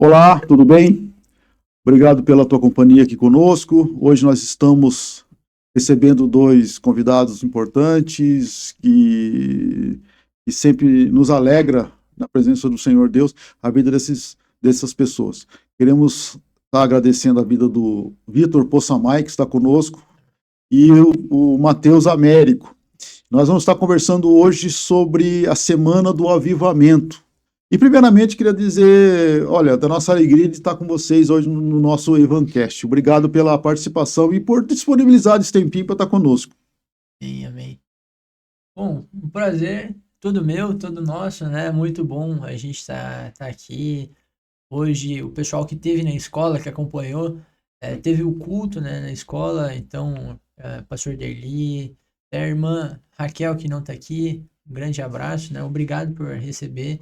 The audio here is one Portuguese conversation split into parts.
Olá, tudo bem? Obrigado pela tua companhia aqui conosco. Hoje nós estamos recebendo dois convidados importantes que sempre nos alegra na presença do Senhor Deus a vida dessas pessoas. Queremos estar agradecendo a vida do Vitor Possamay, que está conosco, e o Matheus Américo. Nós vamos estar conversando hoje sobre a Semana do Avivamento. E primeiramente queria dizer, olha, da nossa alegria de estar com vocês hoje no nosso Evancast. Obrigado pela participação e por disponibilizar esse tempinho para estar conosco. Amém, amém. Bom, um prazer, todo meu, todo nosso, né? Muito bom a gente tá aqui. Hoje, o pessoal que teve na escola, que acompanhou, teve o culto, né, na escola. Então, pastor Derli, a irmã Raquel, que não tá aqui, um grande abraço, né? Obrigado por receber,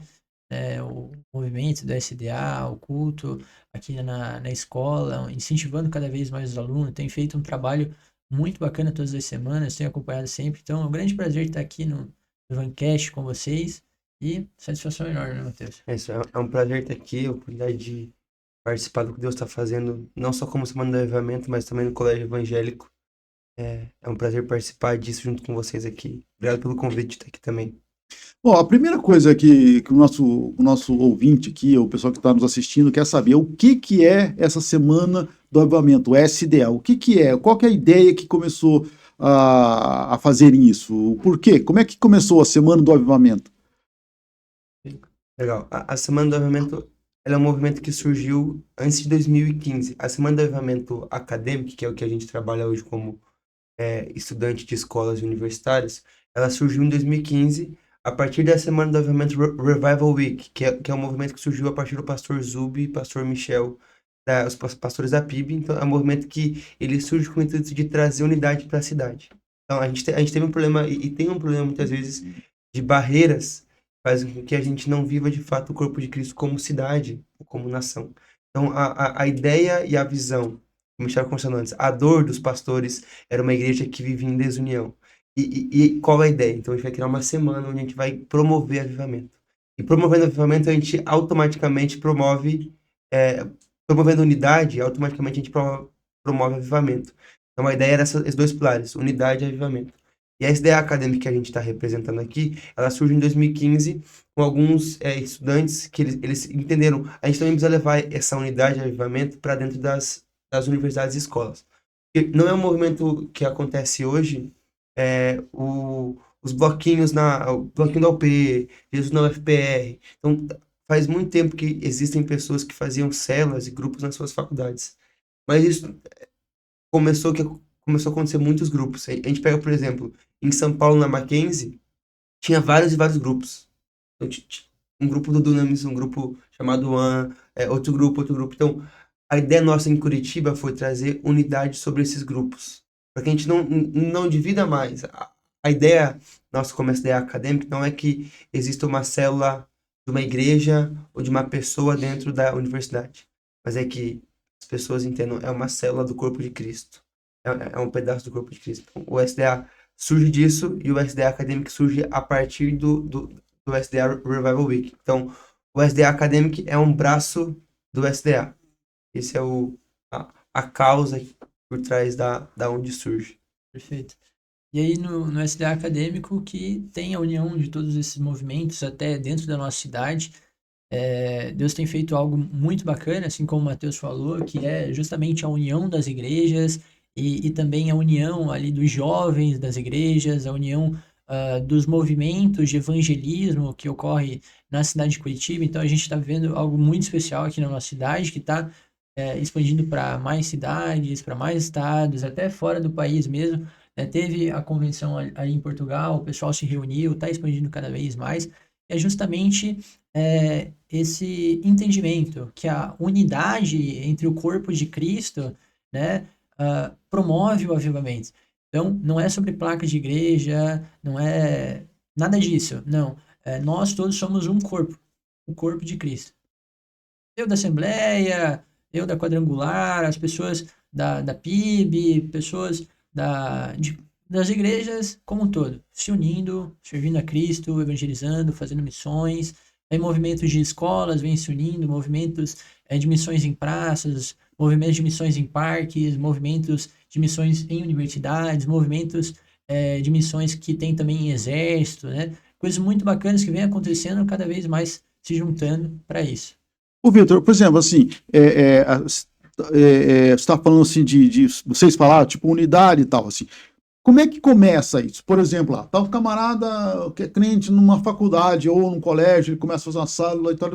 o movimento da SDA, o culto aqui na escola, incentivando cada vez mais os alunos. Tem feito um trabalho muito bacana todas as semanas, tenho acompanhado sempre. Então, é um grande prazer estar aqui no Evancast com vocês e satisfação enorme, né, Matheus? É um prazer estar aqui, a oportunidade de participar do que Deus está fazendo, não só como Semana do Avivamento, mas também no Colégio Evangélico. É um prazer participar disso junto com vocês aqui. Obrigado pelo convite de estar aqui também. Bom, a primeira coisa que o nosso ouvinte aqui, o pessoal que está nos assistindo, quer saber o que é essa Semana do Avivamento, o SDA. O que é? Qual que é a ideia que começou a fazer isso? O porquê? Como é que começou a Semana do Avivamento? Legal. A Semana do Avivamento, ela é um movimento que surgiu antes de 2015. A Semana do Avivamento acadêmico, que é o que a gente trabalha hoje como estudante de escolas universitárias, ela surgiu em 2015, a partir da Semana do Avivamento Revival Week, que é um movimento que surgiu a partir do pastor Zubi e pastor Michel, os pastores da PIB. Então, é um movimento que ele surge com o intuito de trazer unidade para a cidade. Então, a gente teve um problema, e tem um problema muitas vezes, de barreiras, que fazem com que a gente não viva de fato o corpo de Cristo como cidade, como nação. Então, a ideia e a visão, como a gente estava conversando antes, a dor dos pastores era uma igreja que vivia em desunião. E qual é a ideia? Então a gente vai criar uma semana onde a gente vai promover avivamento. E promovendo avivamento, a gente automaticamente promovendo unidade, automaticamente a gente promove avivamento. Então a ideia era esses dois pilares, unidade e avivamento. E a SDA acadêmica que a gente está representando aqui, ela surge em 2015 com alguns estudantes que eles entenderam, a gente também precisa levar essa unidade e avivamento para dentro das universidades e escolas. Porque não é um movimento que acontece hoje, os bloquinhos o bloquinho da UP, Jesus na UFPR. Então, faz muito tempo que existem pessoas que faziam células e grupos nas suas faculdades. Mas isso começou a acontecer muitos grupos. A gente pega, por exemplo, em São Paulo, na Mackenzie, tinha vários e vários grupos. Então, um grupo do Dunamis, um grupo chamado One, outro grupo, outro grupo. Então, a ideia nossa em Curitiba foi trazer unidade sobre esses grupos, para que a gente não divida mais. A ideia nossa como SDA acadêmica não é que exista uma célula de uma igreja ou de uma pessoa dentro da universidade, mas é que as pessoas entendam, é uma célula do corpo de Cristo. É um pedaço do corpo de Cristo. Então, o SDA surge disso, e o SDA Academic surge a partir do SDA Revival Week. Então, o SDA Academic é um braço do SDA. Esse é a causa por trás da onde surge. Perfeito. E aí no SDA acadêmico que tem a união de todos esses movimentos até dentro da nossa cidade. Deus tem feito algo muito bacana, assim como o Matheus falou, que é justamente a união das igrejas e também a união ali dos jovens das igrejas, a união dos movimentos de evangelismo que ocorre na cidade de Curitiba. Então a gente está vendo algo muito especial aqui na nossa cidade, que está expandindo para mais cidades, para mais estados, até fora do país mesmo. Teve a convenção aí em Portugal, o pessoal se reuniu, está expandindo cada vez mais. É justamente esse entendimento que a unidade entre o corpo de Cristo, né, promove o avivamento. Então, não é sobre placa de igreja, não é nada disso, não. Nós todos somos um corpo, o corpo de Cristo. Eu da Assembleia, eu da Quadrangular, as pessoas da PIB, pessoas das igrejas como um todo, se unindo, servindo a Cristo, evangelizando, fazendo missões, Aí movimentos de escolas vêm se unindo, movimentos de missões em praças, movimentos de missões em parques, movimentos de missões em universidades, movimentos de missões que tem também em exército, né? Coisas muito bacanas que vêm acontecendo cada vez mais se juntando para isso. Ô, Vitor, por exemplo, assim, você está falando assim vocês falaram, tipo, unidade e tal, assim. Como é que começa isso? Por exemplo, lá, tá um camarada que é crente numa faculdade ou num colégio, ele começa a fazer uma sala e tal.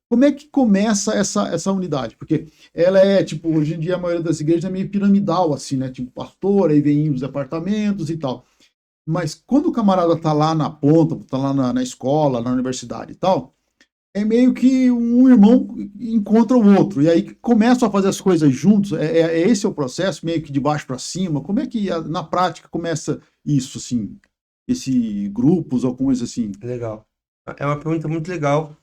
Como é que começa essa unidade? Porque ela é, tipo, hoje em dia a maioria das igrejas é meio piramidal, assim, né? Tipo, pastor, aí vem os departamentos e tal. Mas quando o camarada tá lá na ponta, tá lá na escola, na universidade e tal, é meio que um irmão encontra o outro, e aí começam a fazer as coisas juntos. Esse é o processo, meio que de baixo para cima. Como é que na prática começa isso, assim, esse grupos ou coisa assim? Legal. É uma pergunta muito legal.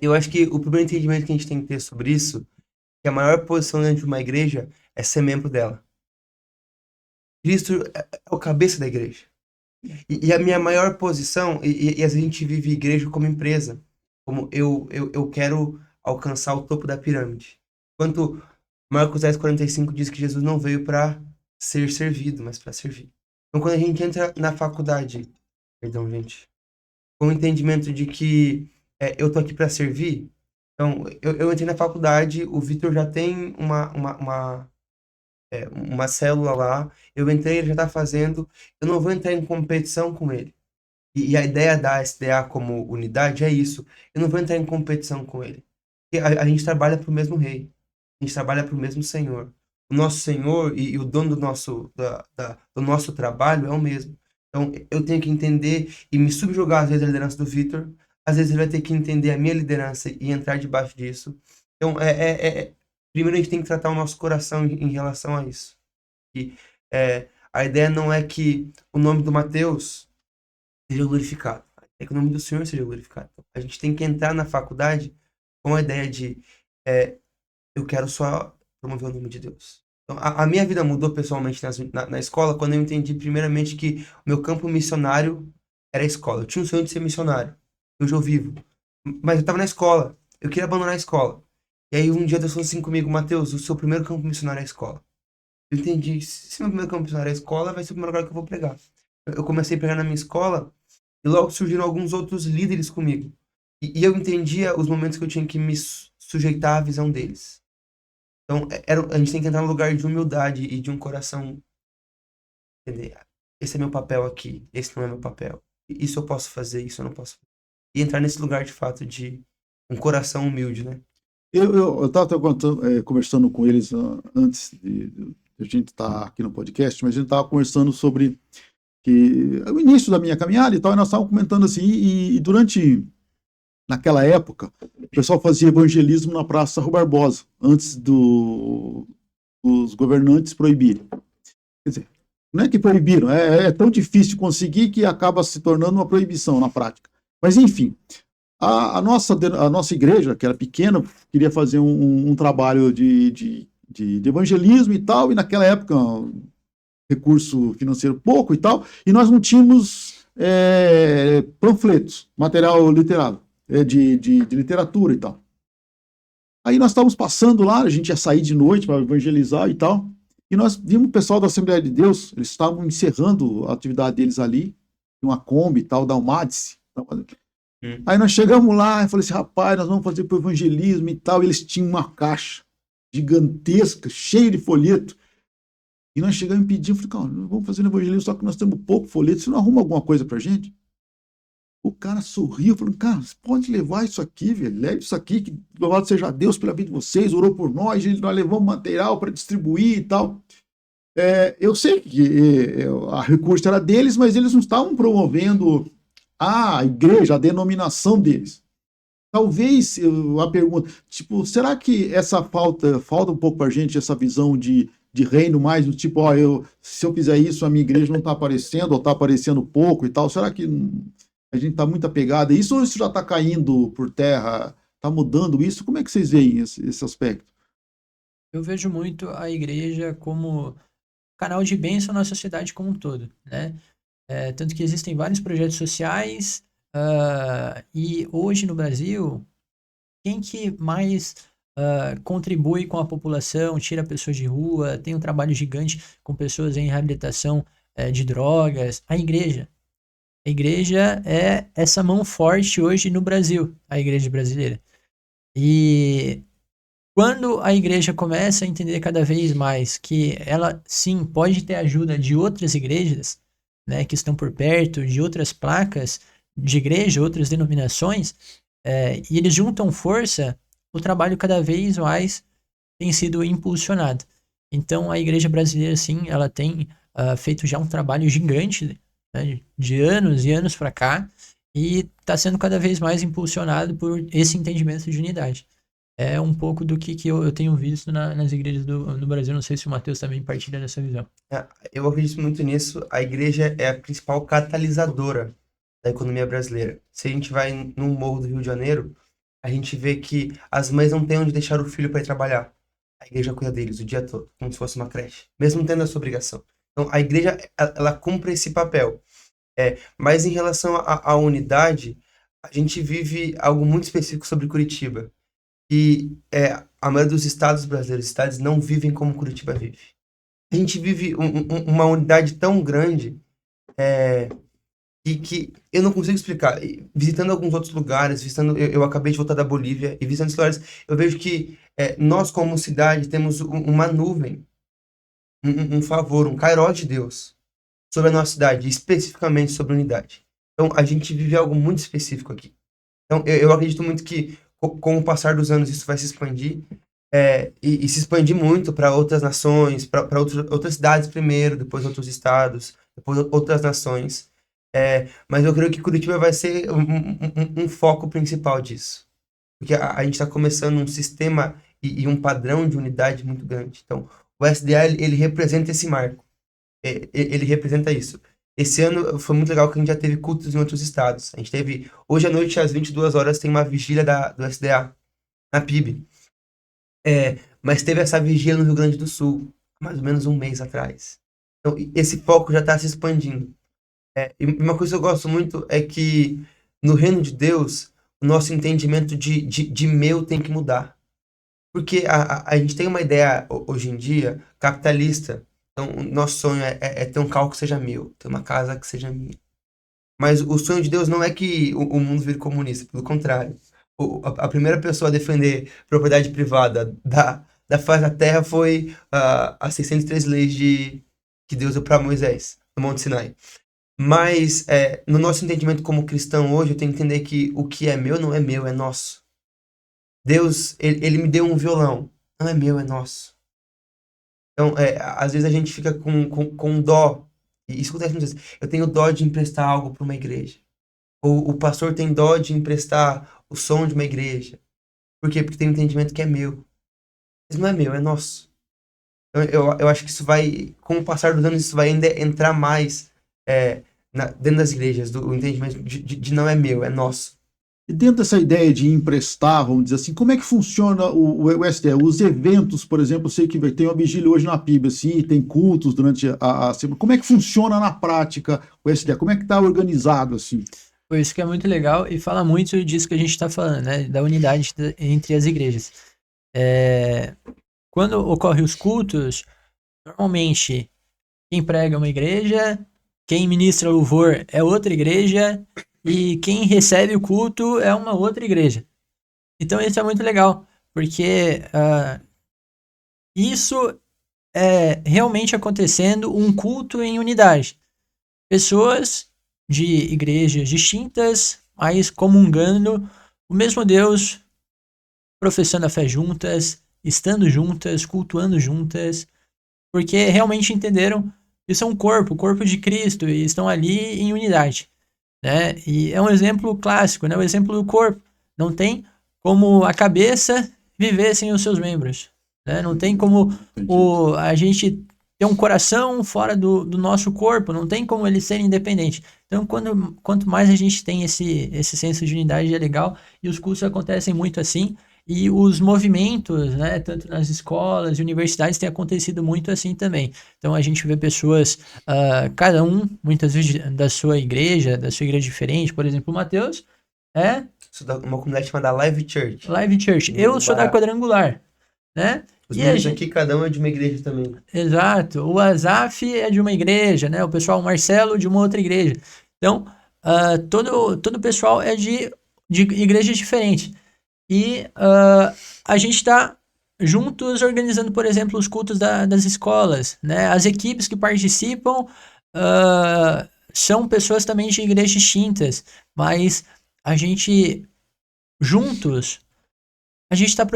Eu acho que o primeiro entendimento que a gente tem que ter sobre isso é que a maior posição dentro de uma igreja é ser membro dela. Cristo é o cabeça da igreja. E a minha maior posição, e a gente vive igreja como empresa, como eu quero alcançar o topo da pirâmide. Enquanto Marcos 10:45 diz que Jesus não veio para ser servido, mas para servir. Então, quando a gente entra na faculdade, perdão, gente, com o entendimento de que eu tô aqui para servir, então eu entrei na faculdade, o Vitor já tem uma célula lá, eu entrei, ele já tá fazendo, eu não vou entrar em competição com ele. E a ideia da SDA como unidade é isso. Eu não vou entrar em competição com ele. Porque a gente trabalha para o mesmo rei. A gente trabalha para o mesmo Senhor. O nosso Senhor e o dono do nosso trabalho é o mesmo. Então, eu tenho que entender e me subjugar, às vezes, à liderança do Vitor. Às vezes, ele vai ter que entender a minha liderança e entrar debaixo disso. Então, primeiro, a gente tem que tratar o nosso coração em relação a isso. E a ideia não é que o nome do Mateus seja glorificado. É que o nome do Senhor seja glorificado. A gente tem que entrar na faculdade com a ideia de eu quero só promover o nome de Deus. Então, a minha vida mudou pessoalmente na escola quando eu entendi primeiramente que o meu campo missionário era a escola. Eu tinha um sonho de ser missionário. Hoje eu vivo. Mas eu estava na escola. Eu queria abandonar a escola. E aí um dia Deus falou assim comigo: Mateus, o seu primeiro campo missionário é a escola. Eu entendi, se meu primeiro campo missionário é a escola, vai ser o primeiro lugar que eu vou pregar. Eu comecei a pregar na minha escola e logo surgiram alguns outros líderes comigo. E eu entendia os momentos que eu tinha que me sujeitar à visão deles. Então, a gente tem que entrar num lugar de humildade e de um coração. Entender? Esse é meu papel aqui, esse não é meu papel. Isso eu posso fazer, isso eu não posso fazer. E entrar nesse lugar de fato de um coração humilde, né? Eu estava conversando com eles antes de a gente estar aqui no podcast, mas a gente estava conversando sobre o início da minha caminhada e tal, e nós estávamos comentando assim, e durante naquela época, o pessoal fazia evangelismo na Praça Rui Barbosa, antes dos governantes proibirem. Quer dizer, não é que proibiram, é tão difícil conseguir que acaba se tornando uma proibição na prática. Mas, enfim, a nossa igreja, que era pequena, queria fazer um trabalho de evangelismo e tal, e naquela época, recurso financeiro pouco e tal, e nós não tínhamos panfletos, material literário. De literatura e tal. Aí nós estávamos passando lá, a gente ia sair de noite para evangelizar e tal, e nós vimos o pessoal da Assembleia de Deus, eles estavam encerrando a atividade deles ali, uma Kombi e tal, da Almadice. Aí nós chegamos lá e falei assim, rapaz, nós vamos fazer para o evangelismo e tal, e eles tinham uma caixa gigantesca, cheia de folheto, e nós chegamos e pedimos, falei, cara, vamos fazer um evangelismo, só que nós temos pouco folheto, você não arruma alguma coisa pra gente? O cara sorriu, falou, cara, você pode levar isso aqui, velho, leve isso aqui, que louvado seja Deus pela vida de vocês, orou por nós levamos material para distribuir e tal. Eu sei que a recurso era deles, mas eles não estavam promovendo a igreja, a denominação deles. Talvez a pergunta, tipo, será que essa falta um pouco para a gente essa visão de reino mais do tipo, se eu fizer isso, a minha igreja não está aparecendo, ou está aparecendo pouco e tal, será que a gente está muito apegado a isso, ou isso já está caindo por terra, está mudando isso? Como é que vocês veem esse aspecto? Eu vejo muito a igreja como canal de bênção na sociedade como um todo, né? Tanto que existem vários projetos sociais, E hoje no Brasil, quem que mais contribui com a população, tira pessoas de rua, tem um trabalho gigante com pessoas em reabilitação de drogas? A igreja. A igreja é essa mão forte hoje no Brasil, a igreja brasileira. E quando a igreja começa a entender cada vez mais que ela, sim, pode ter ajuda de outras igrejas, né, que estão por perto, de outras placas de igreja, outras denominações, e eles juntam força, o trabalho cada vez mais tem sido impulsionado. Então, a igreja brasileira, sim, ela tem feito já um trabalho gigante, né, de anos e anos para cá, e está sendo cada vez mais impulsionado por esse entendimento de unidade. É um pouco do que eu tenho visto nas igrejas no Brasil. Não sei se o Matheus também partilha dessa visão. Eu acredito muito nisso. A igreja é a principal catalisadora da economia brasileira. Se a gente vai num morro do Rio de Janeiro, a gente vê que as mães não têm onde deixar o filho para ir trabalhar. A igreja cuida deles o dia todo, como se fosse uma creche, mesmo tendo essa obrigação. Então, a igreja, ela cumpre esse papel. Mas em relação à unidade, a gente vive algo muito específico sobre Curitiba. E a maioria dos estados brasileiros, estados não vivem como Curitiba vive. A gente vive uma unidade tão grande que eu não consigo explicar. Visitando alguns outros lugares, eu acabei de voltar da Bolívia, e visitando esses lugares, eu vejo que nós, como cidade, temos uma nuvem, um favor, um kairós de Deus sobre a nossa cidade, especificamente sobre a unidade. Então, a gente vive algo muito específico aqui. Então, eu acredito muito que, com o passar dos anos, isso vai se expandir, e se expandir muito para outras nações, para outras cidades primeiro, depois outros estados, depois outras nações. Mas eu creio que Curitiba vai ser um foco principal disso. Porque a gente está começando um sistema e um padrão de unidade muito grande. Então, o SDA, ele representa esse marco. Ele representa isso. Esse ano foi muito legal que a gente já teve cultos em outros estados. A gente teve, hoje à noite, às 22 horas, tem uma vigília do SDA, na PIB. Mas teve essa vigília no Rio Grande do Sul, mais ou menos um mês atrás. Então, esse foco já está se expandindo. E uma coisa que eu gosto muito é que, no reino de Deus, o nosso entendimento de meu tem que mudar. Porque a gente tem uma ideia, hoje em dia, capitalista. Então, o nosso sonho é ter um carro que seja meu, ter uma casa que seja minha. Mas o sonho de Deus não é que o mundo vire comunista, pelo contrário. A primeira pessoa a defender propriedade privada da face da terra foi as 603 leis que Deus deu para Moisés, no Monte Sinai. Mas, no nosso entendimento como cristão hoje, eu tenho que entender que o que é meu não é meu, é nosso. Deus, ele me deu um violão. Não é meu, é nosso. Então, às vezes a gente fica com dó. E isso acontece muitas vezes. Eu tenho dó de emprestar algo para uma igreja. Ou o pastor tem dó de emprestar o som de uma igreja. Por quê? Porque tem um entendimento que é meu. Mas não é meu, é nosso. Então, eu acho que isso vai, com o passar dos anos, isso vai ainda entrar mais dentro das igrejas, do entendimento de não é meu, é nosso. E dentro dessa ideia de emprestar, vamos dizer assim, como é que funciona o SDA? Os eventos, por exemplo, eu sei que tem uma vigília hoje na PIB, assim, tem cultos durante a semana. Como é que funciona na prática o SDA? Como é que está organizado, assim? Por isso que é muito legal e fala muito disso que a gente está falando, né? Da unidade entre as igrejas. Quando ocorrem os cultos, normalmente quem prega é uma igreja, quem ministra louvor é outra igreja e quem recebe o culto é uma outra igreja. Então isso é muito legal, porque isso é realmente acontecendo um culto em unidade. Pessoas de igrejas distintas, mas comungando o mesmo Deus, professando a fé juntas, estando juntas, cultuando juntas, porque realmente entenderam que são um corpo, o corpo de Cristo, e estão ali em unidade, né? E é um exemplo clássico, né? O exemplo do corpo. Não tem como a cabeça viver sem os seus membros, né? Não tem como a gente ter um coração fora do nosso corpo, não tem como ele ser independente. Então, quanto mais a gente tem esse senso de unidade, é legal, e os cultos acontecem muito assim, E os movimentos, né, tanto nas escolas e universidades, tem acontecido muito assim também. Então a gente vê pessoas, cada um, muitas vezes, da sua igreja diferente. Por exemplo, o Mateus é Isso dá uma comunidade chamada Live Church. Live Church. Eu sou da Quadrangular, né? Os E a membros gente, aqui, cada um é de uma igreja também. exato. O Azaf é de uma igreja, né? O pessoal o Marcelo de uma outra igreja. Então, todo o pessoal é de igrejas diferentes. E a gente está juntos organizando, por exemplo, os cultos das escolas, né? As equipes que participam são pessoas também de igrejas distintas, mas a gente, juntos, a gente está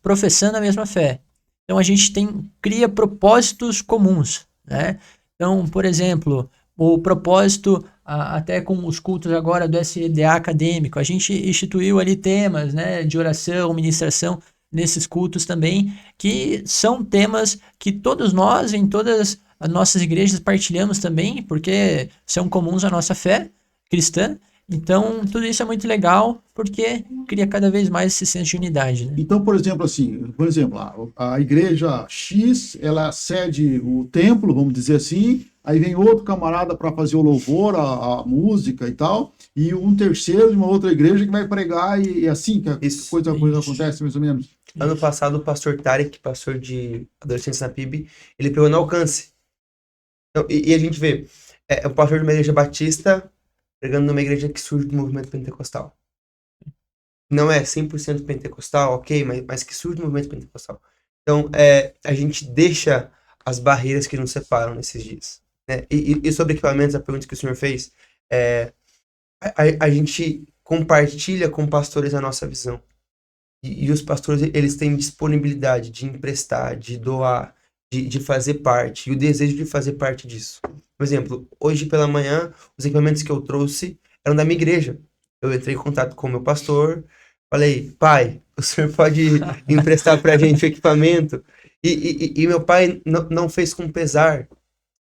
professando a mesma fé. Então a gente cria propósitos comuns, né? Então, por exemplo, o propósito, até com os cultos agora do SDA acadêmico, a gente instituiu ali temas, né, de oração, ministração nesses cultos também, que são temas que todos nós, em todas as nossas igrejas, partilhamos também, porque são comuns à nossa fé cristã. Então, tudo isso é muito legal, porque cria cada vez mais esse senso de unidade, né? Então, por exemplo, a igreja X, ela cede o templo, vamos dizer assim, aí vem outro camarada para fazer o louvor, a música e tal, e um terceiro de uma outra igreja que vai pregar, e assim que a coisa acontece, mais ou menos. Ano passado, o pastor Tarek, pastor de adolescentes na PIB, ele pegou no alcance. Então, e a gente vê, o pastor de uma igreja batista pregando numa igreja que surge do movimento pentecostal. Não é 100% pentecostal, ok, mas que surge do movimento pentecostal. Então, a gente deixa as barreiras que nos separam nesses dias. Né? E sobre equipamentos, a pergunta que o senhor fez, a gente compartilha com pastores a nossa visão. E os pastores, eles têm disponibilidade de emprestar, de doar, de fazer parte, e o desejo de fazer parte disso. Por exemplo, hoje pela manhã, os equipamentos que eu trouxe eram da minha igreja. Eu entrei em contato com o meu pastor, falei, pai, o senhor pode emprestar pra gente o equipamento? E meu pai não fez com pesar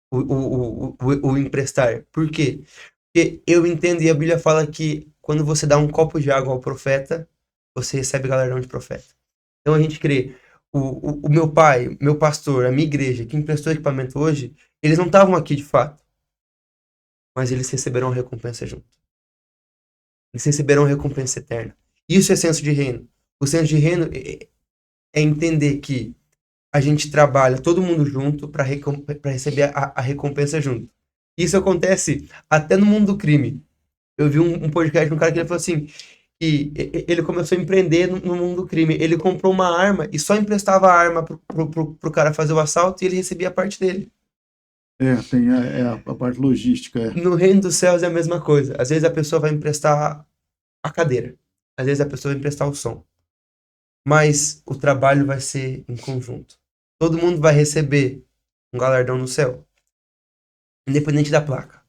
o emprestar. Por quê? Porque eu entendo, e a Bíblia fala que quando você dá um copo de água ao profeta, você recebe galardão de profeta. Então a gente crê, o meu pai, meu pastor, a minha igreja, que emprestou equipamento hoje, eles não estavam aqui de fato, mas eles receberão a recompensa junto. Eles receberão a recompensa eterna. Isso é senso de reino. O senso de reino é entender que a gente trabalha todo mundo junto para receber a recompensa junto. Isso acontece até no mundo do crime. Eu vi um podcast de um cara que ele falou assim, que ele começou a empreender no mundo do crime. Ele comprou uma arma e só emprestava a arma pro cara fazer o assalto e ele recebia a parte dele. Tem a parte logística. No reino dos céus é a mesma coisa. Às vezes a pessoa vai emprestar a cadeira. Às vezes a pessoa vai emprestar o som. Mas o trabalho vai ser em conjunto. Todo mundo vai receber um galardão no céu. Independente da placa.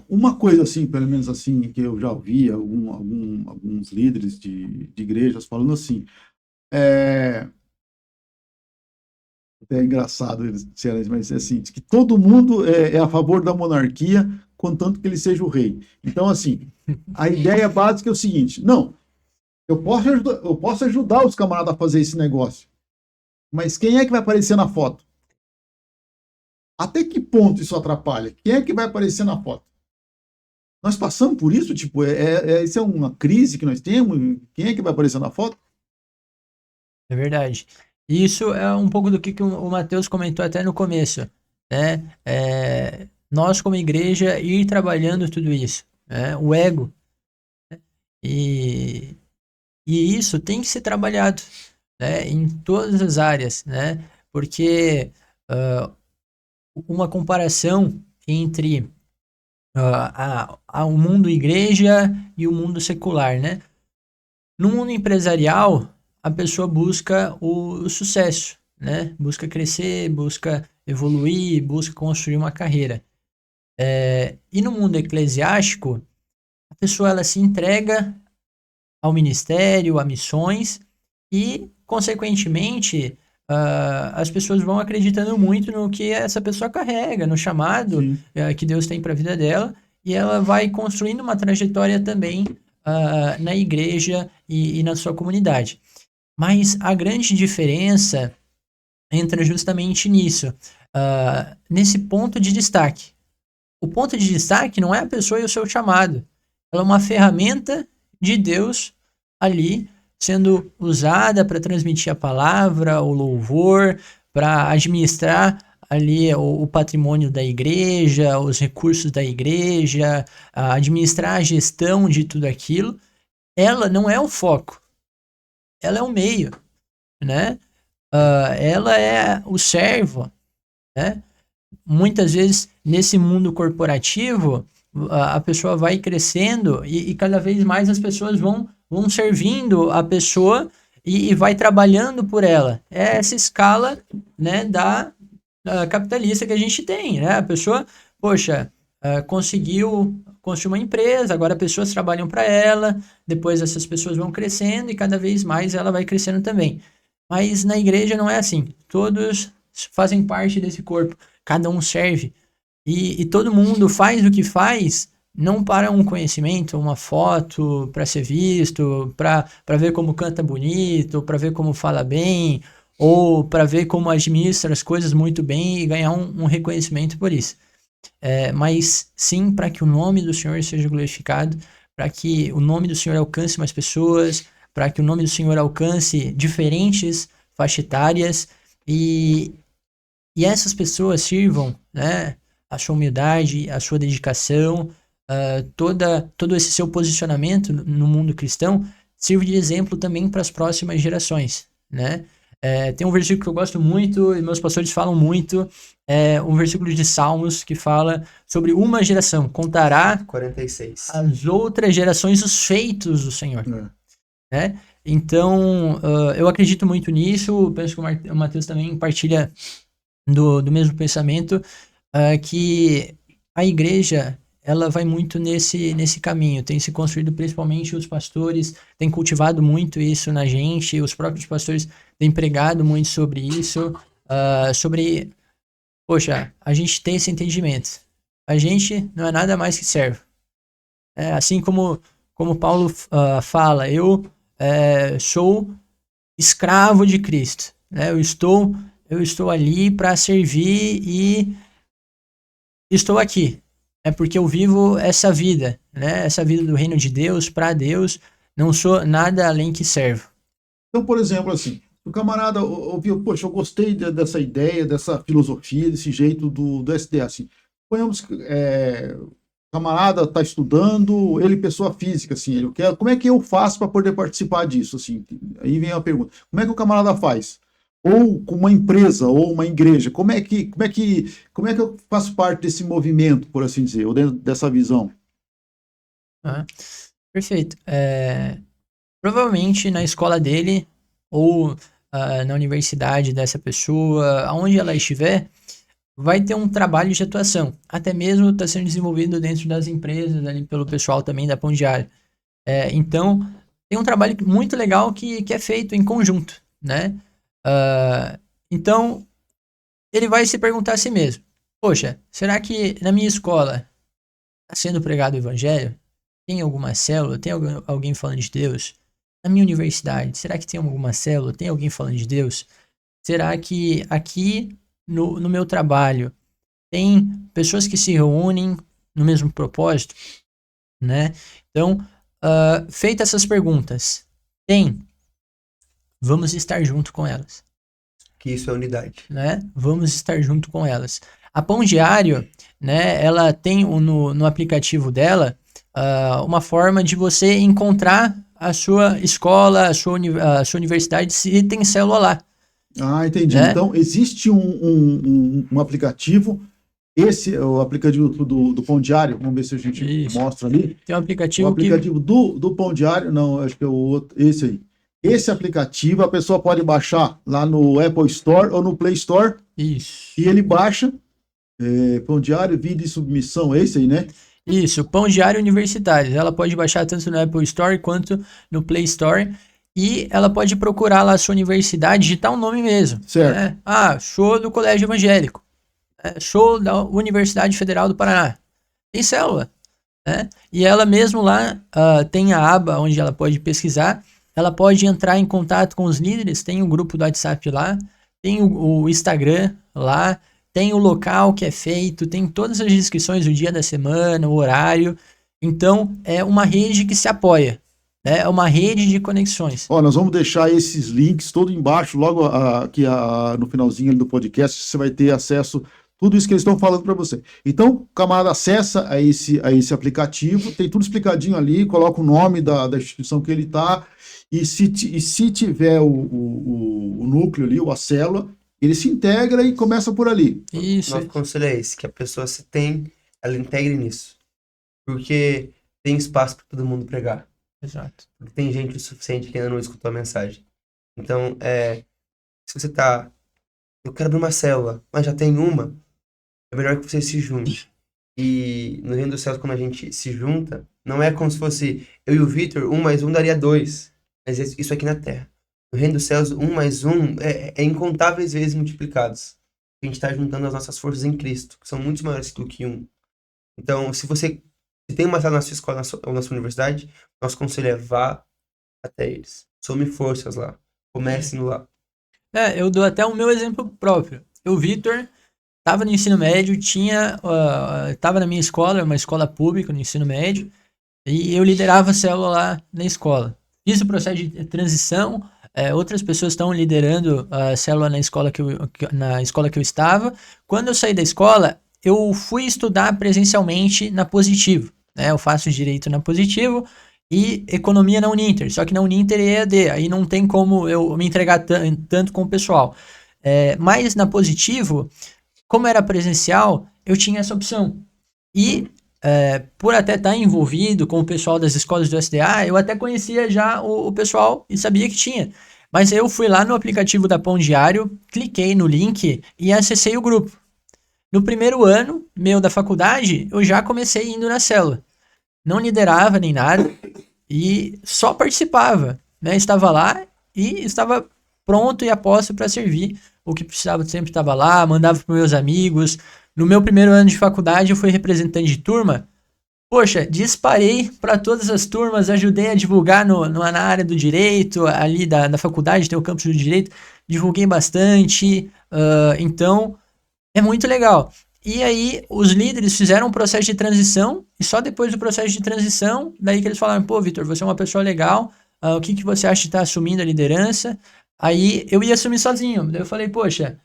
Uma coisa assim, pelo menos assim, que eu já ouvi alguns líderes de igrejas falando assim, até é engraçado eles disseram isso, mas assim, diz que todo mundo é a favor da monarquia, contanto que ele seja o rei. Então, assim, a ideia básica é o seguinte, não, eu posso ajudar os camaradas a fazer esse negócio, mas quem é que vai aparecer na foto? Até que ponto isso atrapalha? Quem é que vai aparecer na foto? Nós passamos por isso? Tipo, isso é uma crise que nós temos? Quem é que vai aparecer na foto? É verdade. Isso é um pouco do que o Mateus comentou até no começo, né? Nós, como igreja, ir trabalhando tudo isso, né? O ego. Né? E isso tem que ser trabalhado, né? Em todas as áreas, né? Porque uma comparação entre o mundo igreja e o mundo secular, né? No mundo empresarial, a pessoa busca o sucesso, né? Busca crescer, busca evoluir, busca construir uma carreira. E no mundo eclesiástico, a pessoa ela se entrega ao ministério, a missões e, consequentemente, as pessoas vão acreditando muito no que essa pessoa carrega, no chamado que Deus tem para a vida dela, e ela vai construindo uma trajetória também na igreja e na sua comunidade. Mas a grande diferença entra justamente nisso, nesse ponto de destaque. O ponto de destaque não é a pessoa e o seu chamado. Ela é uma ferramenta de Deus ali sendo usada para transmitir a palavra, o louvor, para administrar ali o patrimônio da igreja, os recursos da igreja, administrar a gestão de tudo aquilo. Ela não é o foco, ela é o meio, né? Ela é o servo, né? Muitas vezes nesse mundo corporativo a pessoa vai crescendo e cada vez mais as pessoas vão servindo a pessoa e vai trabalhando por ela. É essa escala, né, da capitalista que a gente tem, né? A pessoa, poxa, conseguiu construir uma empresa, agora pessoas trabalham para ela, depois essas pessoas vão crescendo e cada vez mais ela vai crescendo também. Mas na igreja não é assim. Todos fazem parte desse corpo, cada um serve. E todo mundo faz o que faz, não para um conhecimento, uma foto, para ser visto, para ver como canta bonito, para ver como fala bem, ou para ver como administra as coisas muito bem e ganhar um reconhecimento por isso. Mas sim para que o nome do Senhor seja glorificado, para que o nome do Senhor alcance mais pessoas, para que o nome do Senhor alcance diferentes faixas etárias e essas pessoas sirvam, né, a sua humildade, a sua dedicação, todo esse seu posicionamento no mundo cristão sirva de exemplo também para as próximas gerações, né? Tem um versículo que eu gosto muito e meus pastores falam muito, um versículo de Salmos que fala sobre uma geração contará 46. às outras gerações os feitos do Senhor, né? Então, eu acredito muito nisso, penso que o Mateus também partilha do mesmo pensamento, que a igreja ela vai muito nesse caminho, tem se construído principalmente os pastores, têm cultivado muito isso na gente, os próprios pastores têm pregado muito sobre isso, sobre, poxa, a gente tem esse entendimento, a gente não é nada mais que servo, assim como Paulo fala, eu sou escravo de Cristo, né? Eu estou ali para servir e estou aqui. É porque eu vivo essa vida, né? Essa vida do reino de Deus, para Deus. Não sou nada além que servo. Então, por exemplo, assim, o camarada ouviu, poxa, eu gostei dessa ideia, dessa filosofia, desse jeito do SDA, assim. Ponhamos que o camarada está estudando, ele pessoa física, assim, ele quer, como é que eu faço para poder participar disso, assim? Aí vem a pergunta, como é que o camarada faz? Ou com uma empresa, ou uma igreja, como é que eu faço parte desse movimento, por assim dizer, ou dentro dessa visão? Perfeito. Provavelmente na escola dele, ou na universidade dessa pessoa, aonde ela estiver, vai ter um trabalho de atuação. Até mesmo está sendo desenvolvido dentro das empresas, ali pelo pessoal também da Pão Diário. Então, tem um trabalho muito legal que é feito em conjunto, né? Então, ele vai se perguntar a si mesmo, poxa, será que na minha escola está sendo pregado o evangelho? Tem alguma célula? Tem alguém falando de Deus? Na minha universidade, será que tem alguma célula? Tem alguém falando de Deus? Será que aqui no meu trabalho tem pessoas que se reúnem no mesmo propósito? Né? Então, feitas essas perguntas, vamos estar junto com elas. Que isso é unidade. Né? Vamos estar junto com elas. A Pão Diário, né, ela tem no aplicativo dela uma forma de você encontrar a sua escola, a sua universidade, se tem célula lá. Ah, entendi. Né? Então, existe um aplicativo, esse é o aplicativo do Pão Diário, vamos ver se a gente mostra ali. Tem um aplicativo, do Pão Diário, não, acho que é o outro, esse aí. Esse aplicativo a pessoa pode baixar lá no Apple Store ou no Play Store. Isso. E ele baixa Pão Diário, Vida e Submissão, é esse aí, né? Isso, Pão Diário Universitário. Ela pode baixar tanto no Apple Store quanto no Play Store. E ela pode procurar lá a sua universidade, digitar um nome mesmo. Certo. Né? Sou do Colégio Evangélico. Sou da Universidade Federal do Paraná. Tem célula. Né? E ela mesmo lá tem a aba onde ela pode pesquisar. ela pode entrar em contato com os líderes, tem o grupo do WhatsApp lá, tem o Instagram lá, tem o local que é feito, tem todas as descrições, o dia da semana, o horário. Então, é uma rede que se apoia, né? É uma rede de conexões. Ó, nós vamos deixar esses links todo embaixo, logo aqui no finalzinho ali do podcast, você vai ter acesso tudo isso que eles estão falando para você. Então, o camarada acessa a esse aplicativo, tem tudo explicadinho ali, coloca o nome da instituição que ele está, e se tiver o núcleo ali, a célula, ele se integra e começa por ali. Isso. Nosso conselho é esse, que a pessoa se tem, ela integre nisso. Porque tem espaço para todo mundo pregar. Exato. Porque tem gente o suficiente que ainda não escutou a mensagem. Então, se você tá... Eu quero abrir uma célula, mas já tem uma, é melhor que você se junte. E no Reino dos Céus, quando a gente se junta, não é como se fosse eu e o Vitor, 1 mais 1 daria 2. Mas isso aqui na Terra. No Reino dos Céus, 1 mais 1 é incontáveis vezes multiplicados. A gente está juntando as nossas forças em Cristo, que são muito maiores do que um. Então, se tem uma sala na sua escola ou na sua universidade, nosso conselho é vá até eles. Some forças lá. Comece no lá. Eu dou até o meu exemplo próprio. Eu, Vitor, estava no ensino médio, estava na minha escola, uma escola pública no ensino médio, e eu liderava a célula lá na escola. Fiz o processo de transição, outras pessoas estão liderando a célula na escola que eu estava. Quando eu saí da escola, eu fui estudar presencialmente na Positivo, né? Eu faço direito na Positivo e economia na Uninter, só que na Uninter é EAD, aí não tem como eu me entregar tanto com o pessoal. Mas na Positivo, como era presencial, eu tinha essa opção. E por até estar envolvido com o pessoal das escolas do SDA, eu até conhecia já o pessoal e sabia que tinha. Mas eu fui lá no aplicativo da Pão Diário, cliquei no link e acessei o grupo. No primeiro ano meu da faculdade, eu já comecei indo na célula. Não liderava nem nada e só participava, né? Estava lá e estava pronto e a posto para servir. O que precisava sempre estava lá, mandava para meus amigos. No meu primeiro ano de faculdade, eu fui representante de turma. Poxa, disparei para todas as turmas, ajudei a divulgar na área do direito, ali da faculdade, tem o campus do direito, divulguei bastante. Então, é muito legal. E aí, os líderes fizeram um processo de transição, e só depois do processo de transição, daí que eles falaram, pô, Vitor, você é uma pessoa legal, o que você acha de estar assumindo a liderança? Aí, eu ia assumir sozinho. Daí eu falei, poxa,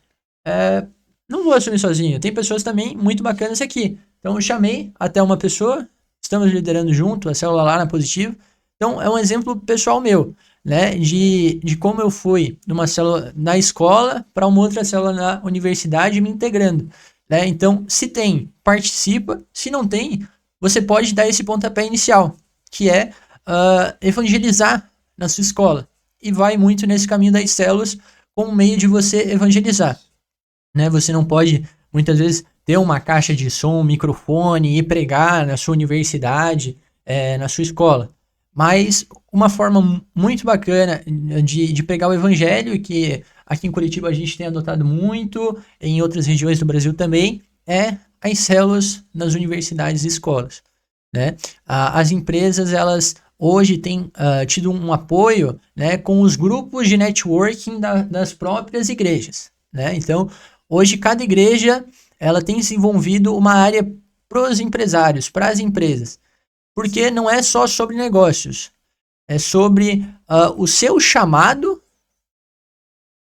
não vou assumir sozinho, tem pessoas também muito bacanas aqui. Então, eu chamei até uma pessoa, estamos liderando junto, a célula lá na Positivo. Então, é um exemplo pessoal meu, né, de como eu fui numa célula na escola para uma outra célula na universidade me integrando. Né? Então, se tem, participa. Se não tem, você pode dar esse pontapé inicial, que é evangelizar na sua escola. E vai muito nesse caminho das células como meio de você evangelizar. Né? Você não pode, muitas vezes, ter uma caixa de som, um microfone e pregar na sua universidade, na sua escola. Mas uma forma muito bacana de pegar o evangelho, que aqui em Curitiba a gente tem adotado muito, em outras regiões do Brasil também, é as células nas universidades e escolas. Né? As empresas, elas hoje têm tido um apoio, né, com os grupos de networking das próprias igrejas. Né? Então, hoje cada igreja ela tem desenvolvido uma área para os empresários, para as empresas. Porque não é só sobre negócios, é sobre o seu chamado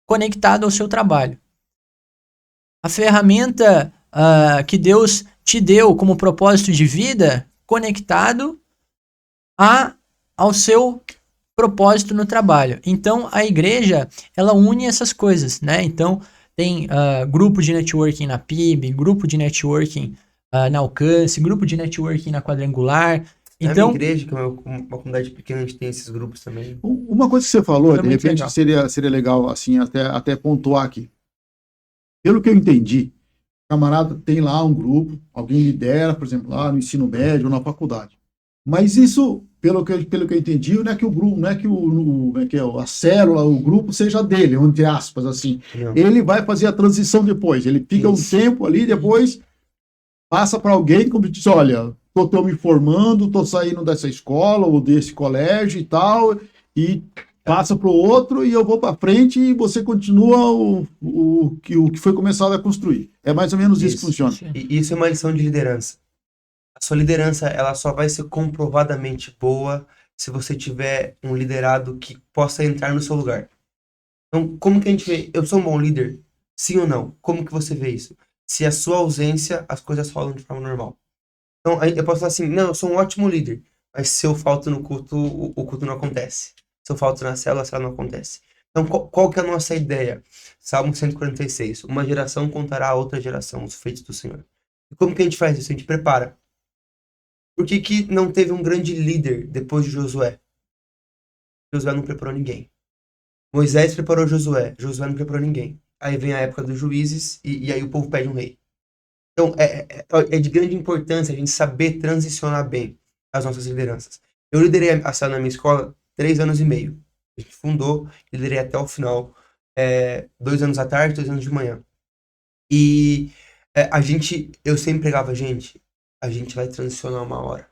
conectado ao seu trabalho. A ferramenta que Deus te deu como propósito de vida conectado ao seu propósito no trabalho. Então, a igreja, ela une essas coisas, né? Então, tem grupo de networking na PIB, grupo de networking na Alcance, grupo de networking na Quadrangular. Então, Na minha igreja, que é uma comunidade pequena, a gente tem esses grupos também. Uma coisa que você falou, de repente, legal. seria legal assim, até pontuar aqui. Pelo que eu entendi, o camarada tem lá um grupo, alguém lidera, por exemplo, lá no ensino médio ou na faculdade. Mas isso, pelo que eu entendi, não é que o grupo, não é que a célula, o grupo seja dele, entre aspas, assim. Não. Ele vai fazer a transição depois. Ele fica um tempo ali, depois passa para alguém como diz, olha, tô me formando, tô saindo dessa escola ou desse colégio e tal, e passa para o outro e eu vou para frente e você continua o que foi começado a construir. É mais ou menos isso que funciona. Sim. E isso é uma lição de liderança. A sua liderança, ela só vai ser comprovadamente boa se você tiver um liderado que possa entrar no seu lugar. Então, como que a gente vê? Eu sou um bom líder? Sim ou não? Como que você vê isso? Se a sua ausência, as coisas rolam de forma normal. Então, eu posso falar assim, não, eu sou um ótimo líder, mas se eu falto no culto, o culto não acontece. Se eu falto na célula, a célula não acontece. Então, qual que é a nossa ideia? Salmo 146. Uma geração contará a outra geração os feitos do Senhor. E como que a gente faz isso? A gente prepara. Por que que não teve um grande líder depois de Josué? Josué não preparou ninguém. Moisés preparou Josué. Josué não preparou ninguém. Aí vem a época dos juízes e aí o povo pede um rei. Então, é de grande importância a gente saber transicionar bem as nossas lideranças. Eu liderei a célula na minha escola 3 anos e meio. A gente fundou, liderei até o final, 2 anos à tarde, 2 anos de manhã. E eu sempre pregava, a gente vai transicionar uma hora.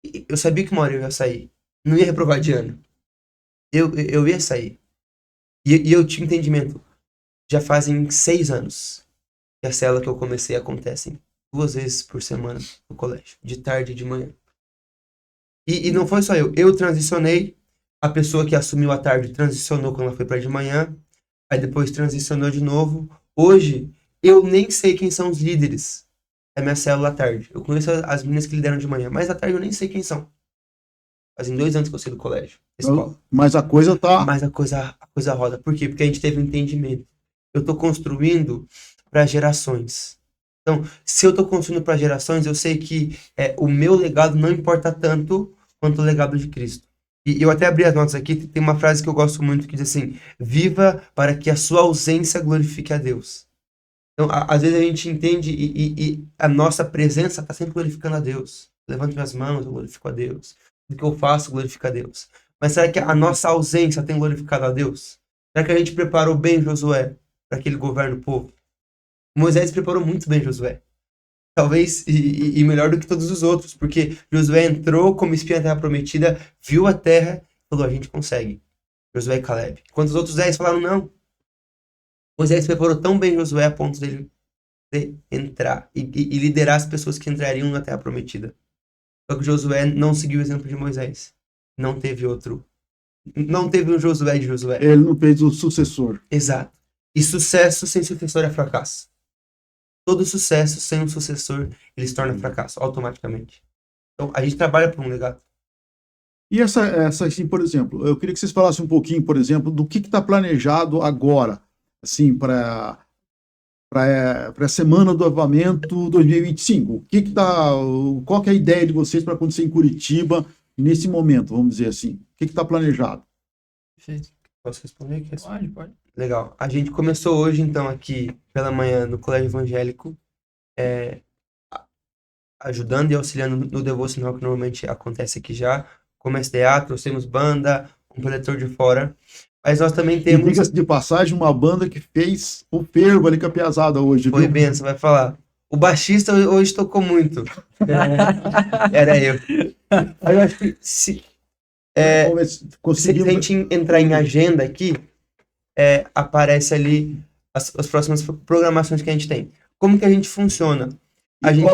E eu sabia que uma hora eu ia sair. Não ia reprovar de ano. Eu ia sair. E eu tinha entendimento. Já fazem 6 anos que a célula que eu comecei acontece 2 vezes por semana no colégio, de tarde e de manhã. E não foi só eu transicionei, a pessoa que assumiu a tarde transicionou quando ela foi para de manhã, aí depois transicionou de novo. Hoje, eu nem sei quem são os líderes da minha célula à tarde. Eu conheço as meninas que lideram de manhã, mas à tarde eu nem sei quem são. Fazem 2 anos que eu saí do colégio, da escola. Mas a coisa tá. Mas a coisa roda. Por quê? Porque a gente teve um entendimento. Eu estou construindo para gerações. Então, se eu estou construindo para gerações, eu sei que o meu legado não importa tanto quanto o legado de Cristo. E eu até abri as notas aqui, tem uma frase que eu gosto muito que diz assim: viva para que a sua ausência glorifique a Deus. Então, às vezes a gente entende e a nossa presença está sempre glorificando a Deus. Levanto minhas mãos, eu glorifico a Deus. O que eu faço glorifica a Deus. Mas será que a nossa ausência tem glorificado a Deus? Será que a gente preparou bem Josué para que ele governe o povo? Moisés preparou muito bem Josué. Talvez e melhor do que todos os outros, porque Josué entrou como espiã na terra prometida, viu a terra e falou: a gente consegue. Josué e Caleb. Enquanto os outros 10 falaram não. Moisés preparou tão bem Josué a ponto dele entrar e liderar as pessoas que entrariam na terra prometida. Só que Josué não seguiu o exemplo de Moisés. Não teve outro. Não teve um Josué de Josué. Ele não fez o sucessor. Exato. E sucesso sem sucessor é fracasso. Todo sucesso sem um sucessor, ele se torna fracasso, automaticamente. Então, a gente trabalha por um legado. E essa assim, por exemplo, eu queria que vocês falassem um pouquinho, por exemplo, do que está planejado agora, assim, para a Semana do Avivamento 2025. Qual que é a ideia de vocês para acontecer em Curitiba nesse momento, vamos dizer assim? O que está planejado? Perfeito. Posso responder aqui? Pode. Legal. A gente começou hoje, então, aqui pela manhã no Colégio Evangélico, ajudando e auxiliando no devocional que normalmente acontece aqui já. Como SDA, trouxemos banda, um preletor de fora. Mas nós também E temos... diga-se de passagem, uma banda que fez o fervo ali com a piazada hoje, Foi viu? bem, você vai falar. O baixista hoje tocou muito. Era eu. Aí eu acho que se a Conseguimos. gente entrar em agenda aqui, aparece ali as próximas programações que a gente tem. Como que a gente funciona?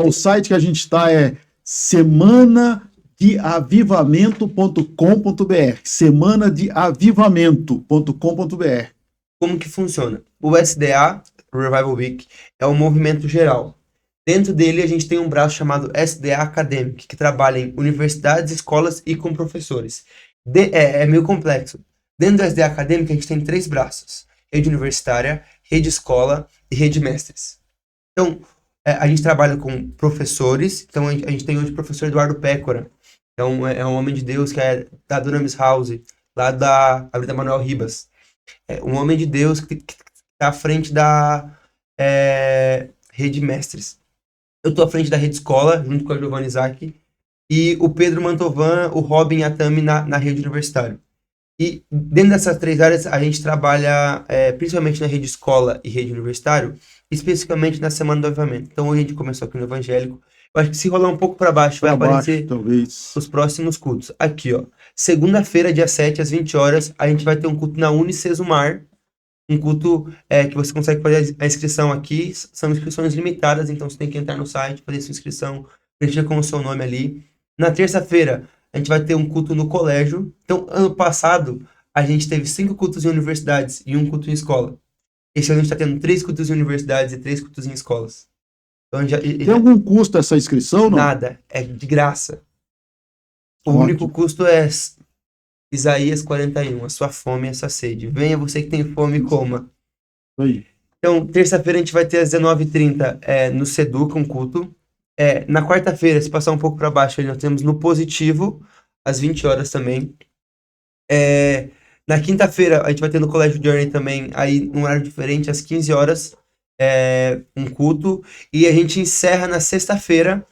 O site que a gente está é semanadeavivamento.com.br. semanadeavivamento.com.br. Como que funciona? O SDA, Revival Week, é um movimento geral. Dentro dele a gente tem um braço chamado SDA Academic, que trabalha em universidades, escolas e com professores. É meio complexo. Dentro do SDA Academic a gente tem 3 braços: rede universitária, rede escola e rede mestres. Então, a gente trabalha com professores. Então, a gente tem hoje o professor Eduardo Pécora. Então, é um homem de Deus que é da Dunamis House, lá da Avenida Manuel Ribas. É um homem de Deus que está à frente da rede mestres. Eu estou à frente da rede escola, junto com a Giovanna Isaac. E o Pedro Mantovan, o Robin Atami na rede universitária. E dentro dessas 3 áreas, a gente trabalha principalmente na rede escola e rede universitário, especificamente na Semana do Avivamento. Então, hoje a gente começou aqui no Evangélico. Eu acho que se rolar um pouco para baixo, vai aparecer talvez os próximos cultos. Aqui, ó. Segunda-feira, dia 7, às 20 horas, a gente vai ter um culto na Unicesumar, um culto que você consegue fazer a inscrição aqui, são inscrições limitadas, então você tem que entrar no site, fazer sua inscrição, preencher com o seu nome ali. Na terça-feira, a gente vai ter um culto no colégio. Então, ano passado, a gente teve 5 cultos em universidades e um culto em escola. Esse ano a gente está tendo 3 cultos em universidades e 3 cultos em escolas. Então, Tem algum custo essa inscrição, não? nada, é de graça. O Ótimo. único custo é Isaías 41, a sua fome e a sua sede. Venha você que tem fome e coma. Aí. Então, terça-feira a gente vai ter às 19h30 no Seduca um culto. Na quarta-feira, se passar um pouco para baixo, nós temos no Positivo, às 20 horas também. Na quinta-feira, a gente vai ter no Colégio Journey também, aí num horário diferente, às 15 horas, um culto. E a gente encerra na sexta-feira,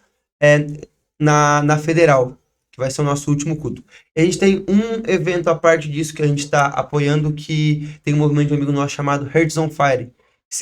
na Federal, que vai ser o nosso último culto. E a gente tem um evento à parte disso que a gente está apoiando, que tem um movimento de um amigo nosso chamado Hearts on Fire,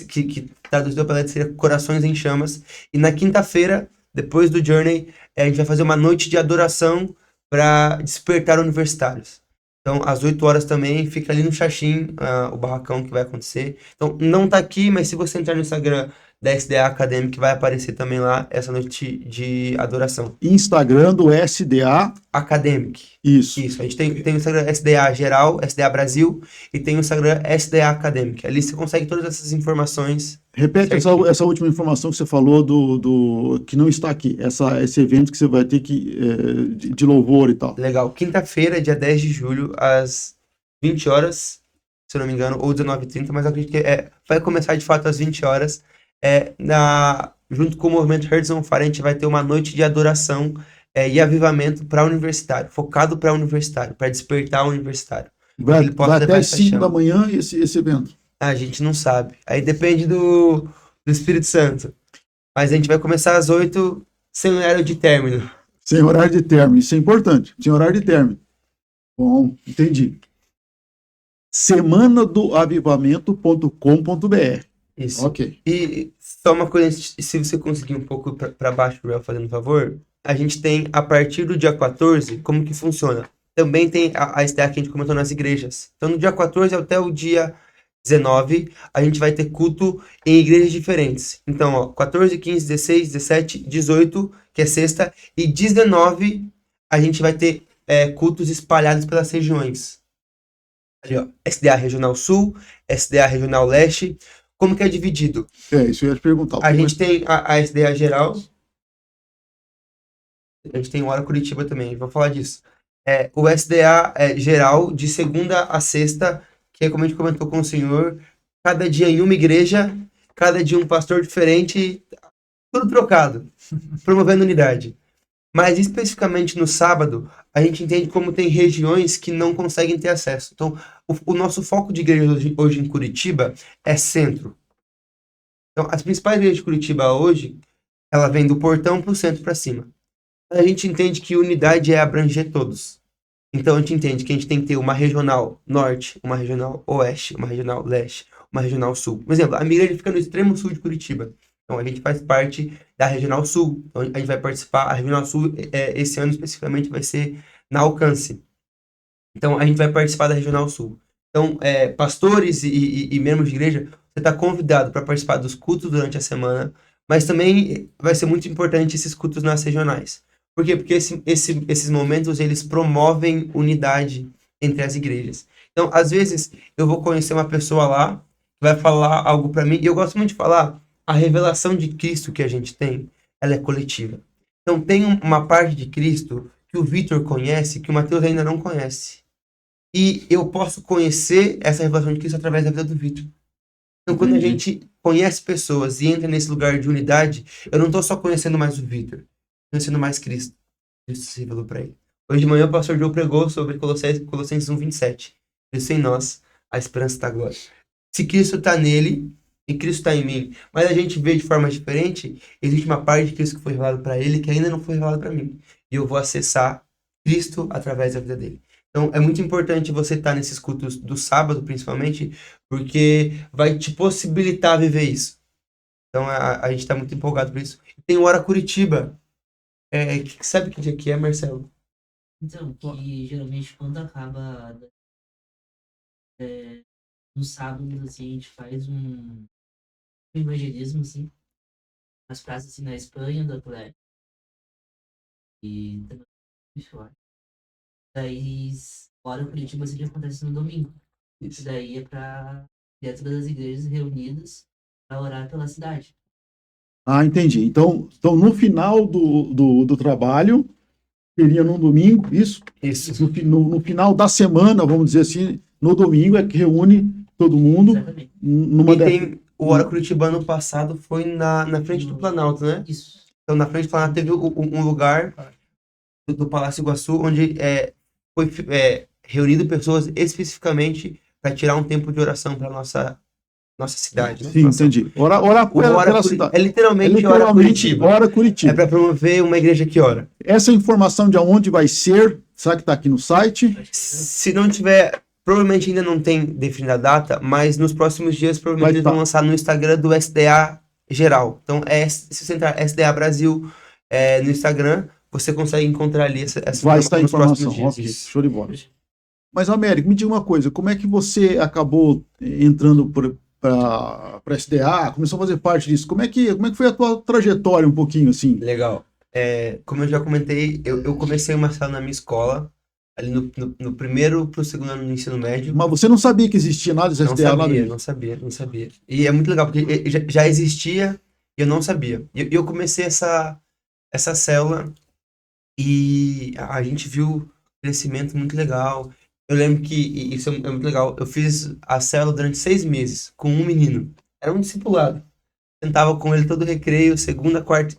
que traduzido para seria Corações em Chamas. E na quinta-feira, depois do Journey, a gente vai fazer uma noite de adoração para despertar universitários. Então, às 8 horas também, fica ali no Xaxim, o barracão que vai acontecer. Então, não tá aqui, mas se você entrar no Instagram da SDA Academic, vai aparecer também lá essa noite de adoração. Instagram do SDA. Academic. Isso. Isso, a gente tem o Instagram SDA Geral, SDA Brasil, e tem o Instagram SDA Academic. Ali você consegue todas essas informações. Repete certinho. essa última informação que você falou do que não está aqui. Esse evento que você vai ter que de louvor e tal. Legal. Quinta-feira, dia 10 de julho, às 20 horas, se eu não me engano, ou 19h30, mas eu acredito que vai começar de fato às 20 horas. Junto com o movimento Hearts on Fire, a gente vai ter uma noite de adoração e avivamento para universitário, focado para universitário, para despertar o universitário. Vai até às 5 chama. da manhã esse evento. A gente não sabe. Aí depende do Espírito Santo. Mas a gente vai começar às 8, sem horário de término. Sem horário de término, isso é importante. Sem horário de término. Bom, entendi. semanadoavivamento.com.br. Isso. Ok. E só uma coisa, se você conseguir um pouco para baixo, Ruel, fazendo um favor, a gente tem, a partir do dia 14, como que funciona? Também tem a SDA que a gente comentou nas igrejas. Então, no dia 14 até o dia 19, a gente vai ter culto em igrejas diferentes. Então, ó, 14, 15, 16, 17, 18, que é sexta, e 19, a gente vai ter cultos espalhados pelas regiões. Ali, ó, SDA Regional Sul, SDA Regional Leste. Como que é dividido? Isso eu ia te perguntar. A gente tem a SDA geral. A gente tem o Hora Curitiba também, vou falar disso. O SDA geral, de segunda a sexta, que é como a gente comentou com o senhor, cada dia em uma igreja, cada dia um pastor diferente, tudo trocado, promovendo unidade. Mas especificamente no sábado, a gente entende como tem regiões que não conseguem ter acesso. Então, o nosso foco de igreja hoje em Curitiba é centro. Então, as principais igrejas de Curitiba hoje, ela vem do portão para o centro para cima. A gente entende que unidade é abranger todos. Então, a gente entende que a gente tem que ter uma regional norte, uma regional oeste, uma regional leste, uma regional sul. Por exemplo, a minha igreja fica no extremo sul de Curitiba. Então, a gente faz parte da Regional Sul. Então, a gente vai participar. A Regional Sul, esse ano especificamente, vai ser na Alcance. Então, a gente vai participar da Regional Sul. Então, pastores e membros de igreja, você está convidado para participar dos cultos durante a semana, mas também vai ser muito importante esses cultos nas regionais. Por quê? Porque esses momentos, eles promovem unidade entre as igrejas. Então, às vezes, eu vou conhecer uma pessoa lá, que vai falar algo para mim, e eu gosto muito de falar, a revelação de Cristo que a gente tem, ela é coletiva. Então, tem uma parte de Cristo que o Vitor conhece, que o Mateus ainda não conhece. E eu posso conhecer essa revelação de Cristo através da vida do Vitor. Então, quando a gente conhece pessoas e entra nesse lugar de unidade, eu não estou só conhecendo mais o Vitor, conhecendo mais Cristo. Cristo se revelou para ele. Hoje de manhã o pastor Joe pregou sobre Colossenses 1:27. Cristo em nós, a esperança da glória. Se Cristo está nele e Cristo está em mim, mas a gente vê de forma diferente, existe uma parte de Cristo que foi revelado para ele que ainda não foi revelado para mim. E eu vou acessar Cristo através da vida dele. Então, é muito importante você estar nesses cultos do sábado, principalmente, porque vai te possibilitar viver isso. Então, a gente está muito empolgado por isso. Tem o Hora Curitiba. Sabe que dia que é, Marcelo? Então, que geralmente quando acaba no sábado, assim, a gente faz um evangelismo, assim, nas praças, assim, na Espanha, do Atlético, e também fora. Daí, fora Curitiba, assim, acontece no domingo. Isso daí é pra dentro das igrejas reunidas para orar pela cidade. Ah, entendi. Então no final do trabalho, seria no domingo, isso? Isso. No final da semana, vamos dizer assim, no domingo é que reúne todo mundo Exatamente. numa E dessas. tem o Hora Curitiba ano passado foi na frente do Planalto, né? Isso. Então na frente do Planalto teve um lugar do Palácio Iguaçu onde foi reunido pessoas especificamente para tirar um tempo de oração para nossa cidade, né? Sim, entendi. Orar O pela cidade. é literalmente Hora literalmente Curitiba. Hora É Curitiba. para promover uma igreja que ora. Essa informação de aonde vai ser, será que está aqui no site? Se não tiver, provavelmente ainda não tem definida a data, mas nos próximos dias provavelmente Vai eles tá. vão lançar no Instagram do SDA geral. Então, se você entrar SDA Brasil no Instagram, você consegue encontrar ali essa Vai estar a nos próximos informação. dias. Ok, Isso. show de bola. Mas, Américo, me diga uma coisa, como é que você acabou entrando para a SDA, começou a fazer parte disso? Como é que foi a tua trajetória um pouquinho assim? Legal. Como eu já comentei, eu comecei uma sala na minha escola, ali no primeiro para o segundo ano do ensino médio. Mas você não sabia que existia nada de SDA, nada disso? Não sabia. E é muito legal, porque já existia e eu não sabia. E eu comecei essa célula e a gente viu um crescimento muito legal. Eu lembro que, e isso é muito legal, eu fiz a célula durante 6 meses com um menino. Era um discipulado. Sentava com ele todo recreio, segunda, quarta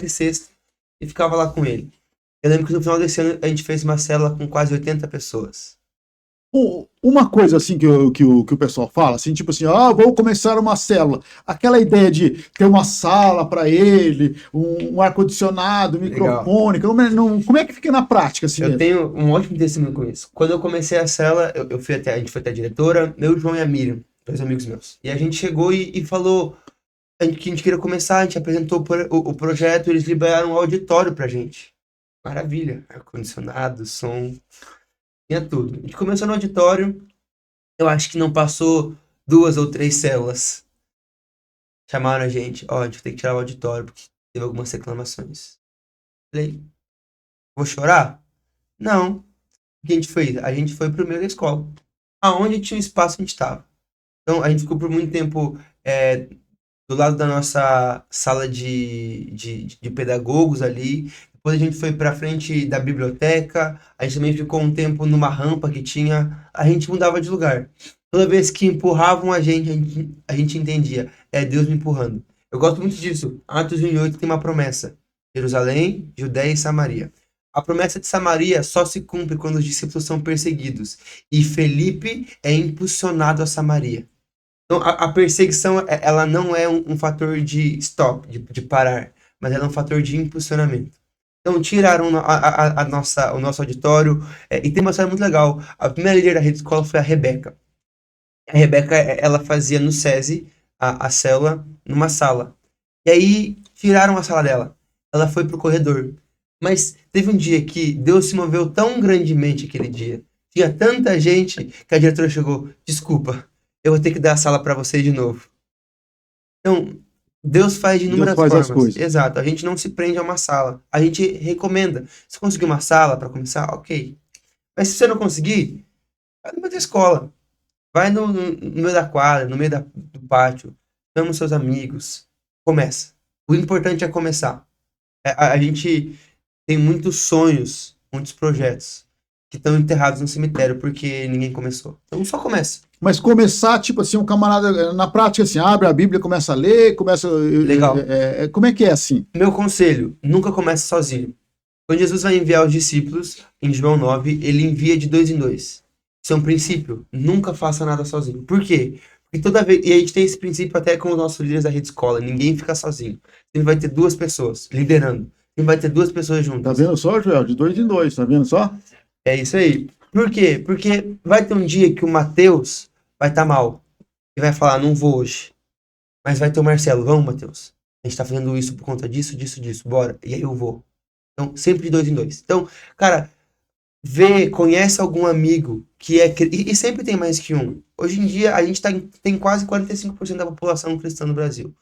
e sexta, e ficava lá com ele. Eu lembro que no final desse ano a gente fez uma célula com quase 80 pessoas. Uma coisa assim que o pessoal fala, assim, tipo assim, vou começar uma célula. Aquela ideia de ter uma sala para ele, um ar-condicionado, microfone, como é que fica na prática assim Eu mesmo? tenho um ótimo testemunho com isso. Quando eu comecei a célula, a gente foi até a diretora, eu, o João e a Miriam, dois amigos meus. E a gente chegou e falou que a gente queria começar, a gente apresentou o projeto, eles liberaram um auditório pra gente. Maravilha, ar-condicionado, som, tinha tudo. A gente começou no auditório, eu acho que não passou 2 ou 3 células. Chamaram a gente, a gente tem que tirar o auditório porque teve algumas reclamações. Falei, vou chorar? Não. O que a gente fez? A gente foi pro meio da escola. Aonde tinha um espaço, a gente estava. Então, a gente ficou por muito tempo do lado da nossa sala de pedagogos ali. Depois a gente foi para frente da biblioteca. A gente também ficou um tempo numa rampa que tinha. A gente mudava de lugar. Toda vez que empurravam a gente entendia. É Deus me empurrando. Eu gosto muito disso. Atos 1:8 tem uma promessa. Jerusalém, Judéia e Samaria. A promessa de Samaria só se cumpre quando os discípulos são perseguidos. E Felipe é impulsionado a Samaria. Então, a perseguição, ela não é um fator de stop, de parar, mas ela é um fator de impulsionamento. Então, tiraram o nosso auditório, e tem uma história muito legal. A primeira líder da rede escola foi a Rebeca. A Rebeca, ela fazia no SESI a célula numa sala. E aí, tiraram a sala dela. Ela foi pro corredor. Mas teve um dia que Deus se moveu tão grandemente aquele dia. Tinha tanta gente que a diretora chegou, desculpa, eu vou ter que dar a sala para você de novo. Então, Deus faz de inúmeras Deus faz as formas. coisas. Exato, a gente não se prende a uma sala. A gente recomenda. Se conseguir uma sala para começar, ok. Mas se você não conseguir, vai no meio da escola. Vai no meio da quadra, no meio do pátio. Chama os seus amigos. Começa. O importante é começar. A gente tem muitos sonhos, muitos projetos que estão enterrados no cemitério porque ninguém começou. Então só começa. Mas começar, tipo assim, um camarada, na prática, assim, abre a Bíblia, começa a ler, começa. Legal. Como é que é assim? Meu conselho, nunca comece sozinho. Quando Jesus vai enviar os discípulos, em João 9, ele envia de 2 em 2. Isso é um princípio. Nunca faça nada sozinho. Por quê? Porque toda vez. E a gente tem esse princípio até com os nossos líderes da rede escola. Ninguém fica sozinho. Sempre vai ter 2 pessoas liderando. Sempre vai ter 2 pessoas juntas. Tá vendo só, Joel? De 2 em 2, tá vendo só? É isso aí. Por quê? Porque vai ter um dia que o Matheus vai estar mal. E vai falar, não vou hoje. Mas vai ter o Marcelo, vamos, Matheus. A gente tá fazendo isso por conta disso, disso, disso. Bora. E aí eu vou. Então, sempre de 2 em 2. Então, cara, conhece algum amigo que é... E sempre tem mais que um. Hoje em dia, a gente tem quase 45% da população cristã no Brasil.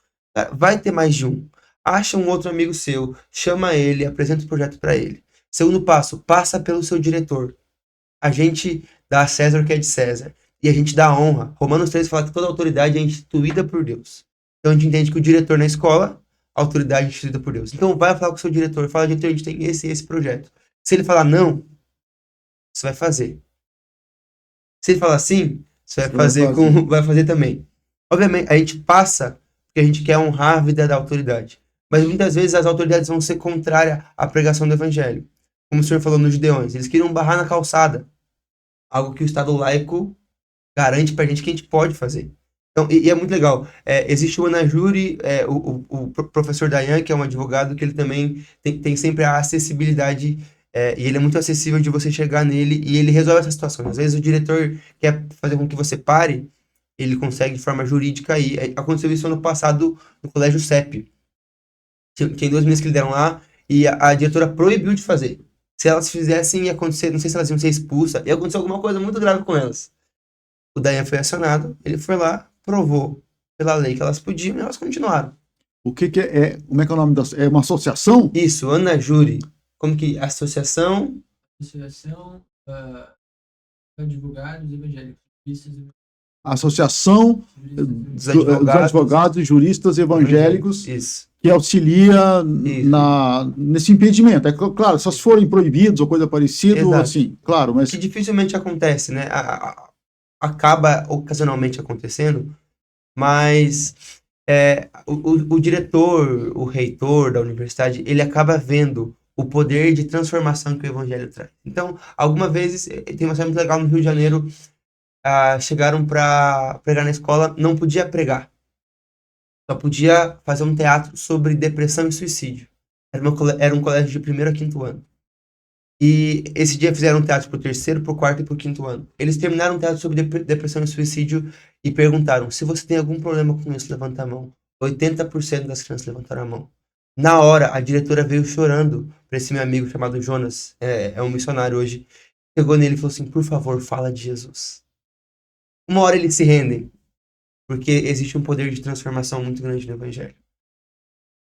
Vai ter mais de um. Acha um outro amigo seu, chama ele, apresenta o projeto para ele. Segundo passo, passa pelo seu diretor. A gente dá a César o que é de César. E a gente dá honra. Romanos 3 fala que toda autoridade é instituída por Deus. Então a gente entende que o diretor na escola, a autoridade é instituída por Deus. Então vai falar com o seu diretor, fala, diretor, a gente tem esse projeto. Se ele falar não, você vai fazer. Se ele falar sim, você vai fazer vai fazer também. Obviamente, a gente passa porque a gente quer honrar a vida da autoridade. Mas muitas vezes as autoridades vão ser contrárias à pregação do evangelho. Como o senhor falou nos Gideões, eles queriam barrar na calçada. Algo que o Estado laico garante pra gente que a gente pode fazer. Então, e é muito legal. Existe o Anajuri, o professor Dayan, que é um advogado, que ele também tem sempre a acessibilidade, e ele é muito acessível de você chegar nele, e ele resolve essas situações. Às vezes o diretor quer fazer com que você pare, ele consegue de forma jurídica ir. Aconteceu isso ano passado no Colégio CEP. Tinha 2 meninas que lideram lá, e a diretora proibiu de fazer. Se elas fizessem, ia acontecer, não sei se elas iam ser expulsas, ia acontecer alguma coisa muito grave com elas. O Dayan foi acionado, ele foi lá, provou pela lei que elas podiam e elas continuaram. O que é, como é que é o nome da... É uma associação? Isso, Anajuri. Como que? Associação... Associação Advogados Evangélicos. Associação Dos dos advogados. advogados e juristas evangélicos Isso. que auxilia Isso. nesse impedimento. É claro, só se forem proibidos ou coisa parecida, Exato. assim, claro, mas Que dificilmente acontece, né? Acaba ocasionalmente acontecendo, mas o diretor, o reitor da universidade, ele acaba vendo o poder de transformação que o evangelho traz. Então, algumas vezes, tem uma história muito legal no Rio de Janeiro, chegaram para pregar na escola, não podia pregar. Só podia fazer um teatro sobre depressão e suicídio. Era um colégio de 1º a 5º ano. E esse dia fizeram um teatro pro 3º, pro 4º e pro 5º ano. Eles terminaram um teatro sobre depressão e suicídio e perguntaram: se você tem algum problema com isso, levanta a mão. 80% das crianças levantaram a mão. Na hora, a diretora veio chorando para esse meu amigo chamado Jonas, é um missionário hoje. Chegou nele e falou assim: por favor, fala de Jesus. Uma hora eles se rendem, porque existe um poder de transformação muito grande no evangelho.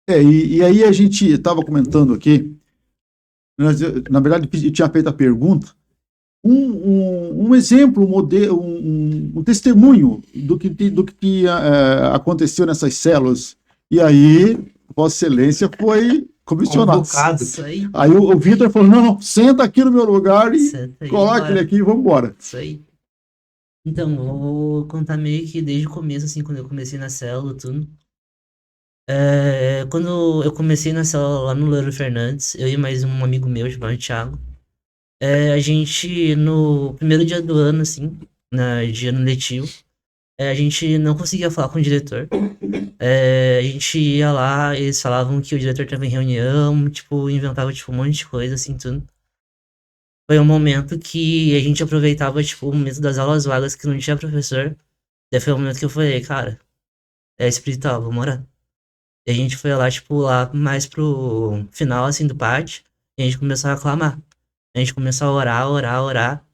e aí a gente estava comentando aqui, na verdade eu tinha feito a pergunta, um exemplo, um modelo, um testemunho do que aconteceu nessas células. E aí, Vossa Excelência foi comissionado. Convocado. Isso aí. Aí o Vitor falou: não, senta aqui no meu lugar e Senta aí, coloca bora. ele aqui e vamos embora. Isso aí. Então, eu vou contar meio que desde o começo, assim, quando eu comecei na célula, tudo. Quando eu comecei na célula lá no Leandro Fernandes, eu e mais um amigo meu, chamado Thiago, a gente, no primeiro dia do ano, assim, dia no letivo, a gente não conseguia falar com o diretor. A gente ia lá, eles falavam que o diretor estava em reunião, tipo, inventava, tipo, um monte de coisa, assim, tudo. Foi um momento que a gente aproveitava, tipo, o momento das aulas vagas que não tinha professor. Daí foi o momento que eu falei: cara, é espiritual, vamos orar. E a gente foi lá, tipo, lá mais pro final, assim, do pátio, e a gente começou a clamar. A gente começou a orar, orar, orar.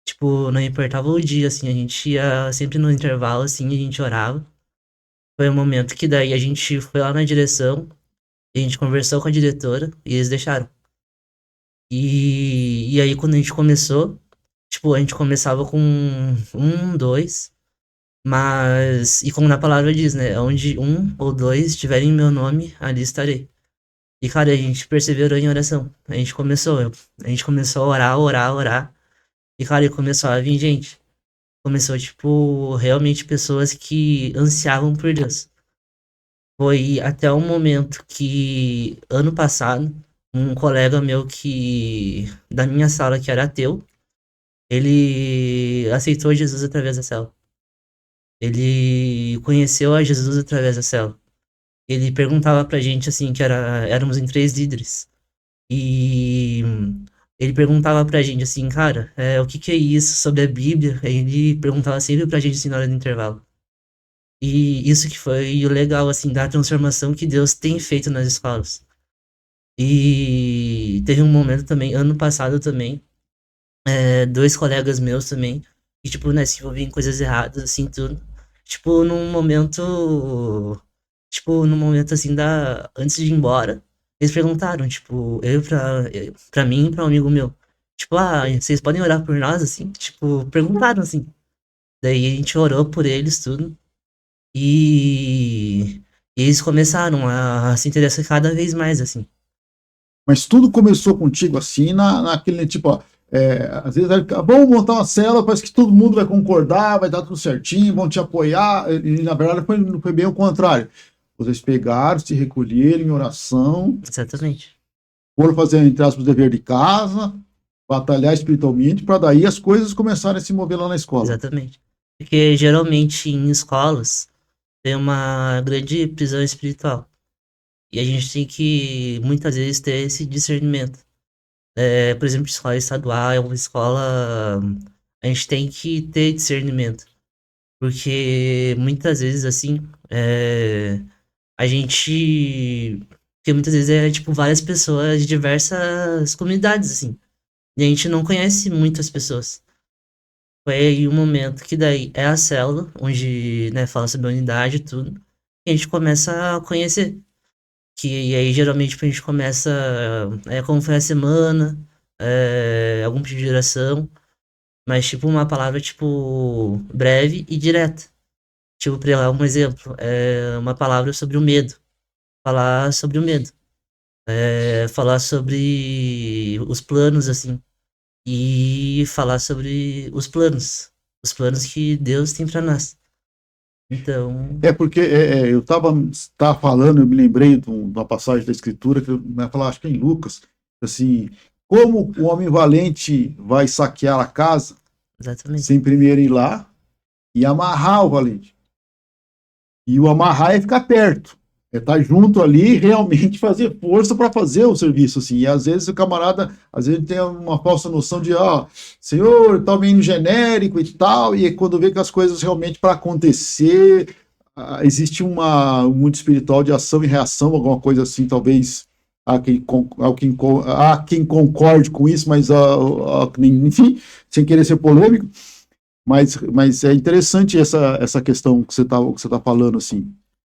Tipo, não importava o dia, assim, a gente ia sempre no intervalo, assim, a gente orava. Foi um momento que daí a gente foi lá na direção, a gente conversou com a diretora, e eles deixaram. E aí quando a gente começou, tipo, a gente começava com 2, mas, e como na palavra diz, né, onde 1 ou 2 estiverem em meu nome, ali estarei. E, cara, a gente perseverou em oração. A gente começou a orar, orar, orar. E, cara, e começou a vir gente. Começou, tipo, realmente pessoas que ansiavam por Deus. Foi até um momento que, ano passado, um colega meu da minha sala, que era ateu, ele aceitou Jesus através da célula. Ele conheceu a Jesus através da célula. Ele perguntava pra gente, assim, que éramos em 3 líderes. E ele perguntava pra gente, assim, cara, o que é isso sobre a Bíblia? Aí ele perguntava sempre pra gente, assim, na hora do intervalo. E isso que foi o legal, assim, da transformação que Deus tem feito nas escolas. E teve um momento também, ano passado também, dois colegas meus também, que, tipo, né, se envolviam em coisas erradas, assim, tudo. Tipo, num momento, assim, antes de ir embora, eles perguntaram, tipo, pra mim e pra um amigo meu, tipo, vocês podem orar por nós, assim? Tipo, perguntaram, assim. Daí a gente orou por eles, tudo, e eles começaram a se interessar cada vez mais, assim. Mas tudo começou contigo assim, naquele tipo, ó, às vezes, vamos montar uma célula, parece que todo mundo vai concordar, vai dar tudo certinho, vão te apoiar, e na verdade foi bem o contrário. Vocês pegaram, se recolheram em oração, Exatamente. foram fazer, entre aspas, o dever de casa, batalhar espiritualmente, para daí as coisas começarem a se mover lá na escola. Exatamente. Porque geralmente em escolas tem uma grande prisão espiritual. E a gente tem que, muitas vezes, ter esse discernimento. Por exemplo, escola estadual é uma escola. A gente tem que ter discernimento. Porque muitas vezes, assim, a gente. Porque muitas vezes é, tipo, várias pessoas de diversas comunidades, assim. E a gente não conhece muitas pessoas. Foi aí um momento que daí é a célula, onde, né, fala sobre a unidade e tudo. E a gente começa a conhecer. Que aí geralmente tipo, a gente começa, como foi a semana, algum pedido de oração, mas tipo uma palavra tipo breve e direta. Tipo, pra dar um exemplo, uma palavra sobre o medo. Falar sobre o medo. Falar sobre os planos, assim. E falar sobre os planos. Os planos que Deus tem pra nós. Então, É porque eu tava falando, eu me lembrei de uma passagem da Escritura, que eu ia falar, acho que é em Lucas, assim, como o homem valente vai saquear a casa exatamente. sem primeiro ir lá e amarrar o valente. E o amarrar é ficar perto, é estar junto ali e realmente fazer força para fazer o serviço, assim. E às vezes o camarada, às vezes tem uma falsa noção de, senhor, tá meio genérico e tal, e quando vê que as coisas realmente para acontecer, existe um mundo espiritual de ação e reação, alguma coisa assim, talvez há quem concorde com isso, mas enfim, sem querer ser polêmico, mas é interessante essa questão que você tá falando, assim.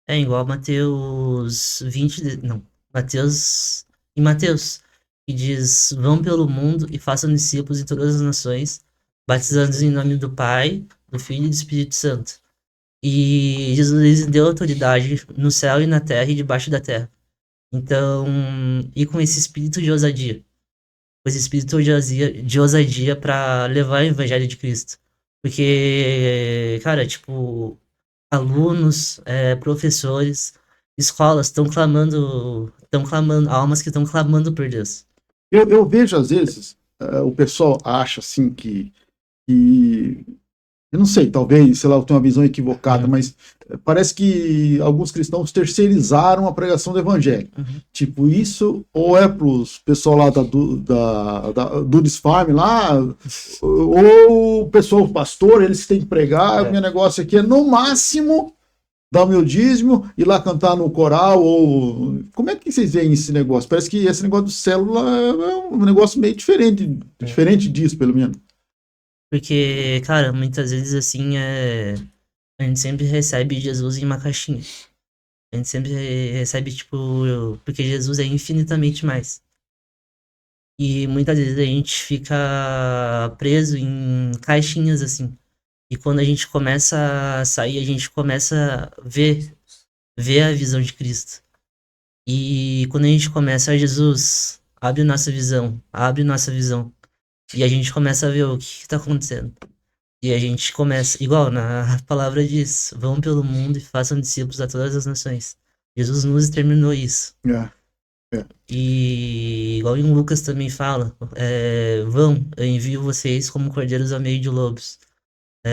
É igual Mateus 20, não, Mateus, em Mateus, que diz, vão pelo mundo e façam discípulos de todas as nações, batizando-os em nome do Pai, do Filho e do Espírito Santo. E Jesus lhes deu autoridade no céu e na terra e debaixo da terra. Então, e com esse espírito de ousadia, com esse espírito de ousadia para levar o evangelho de Cristo. Porque, cara, tipo, alunos, professores, escolas estão clamando, almas que estão clamando por Deus. Eu vejo, às vezes, o pessoal acha assim que eu não sei, talvez, sei lá, eu tenho uma visão equivocada, mas parece que alguns cristãos terceirizaram a pregação do evangelho. Uhum. Tipo, isso ou é para os pessoal lá do Disfarm lá, ou o pessoal, o pastor, eles têm que pregar, o meu negócio aqui é no máximo dar o meu dízimo, ir lá cantar no coral, ou... Como é que vocês veem esse negócio? Parece que esse negócio do célula é um negócio meio diferente disso, pelo menos. Porque, cara, muitas vezes assim, a gente sempre recebe Jesus em uma caixinha. A gente sempre recebe, tipo, porque Jesus é infinitamente mais. E muitas vezes a gente fica preso em caixinhas, assim. E quando a gente começa a sair, a gente começa a ver a visão de Cristo. E quando a gente começa, Jesus, abre nossa visão, abre nossa visão. E a gente começa a ver o que está acontecendo. E a gente começa, igual na palavra diz, vão pelo mundo e façam discípulos a todas as nações. Jesus nos determinou isso. É. E igual em Lucas também fala, vão, eu envio vocês como cordeiros ao meio de lobos.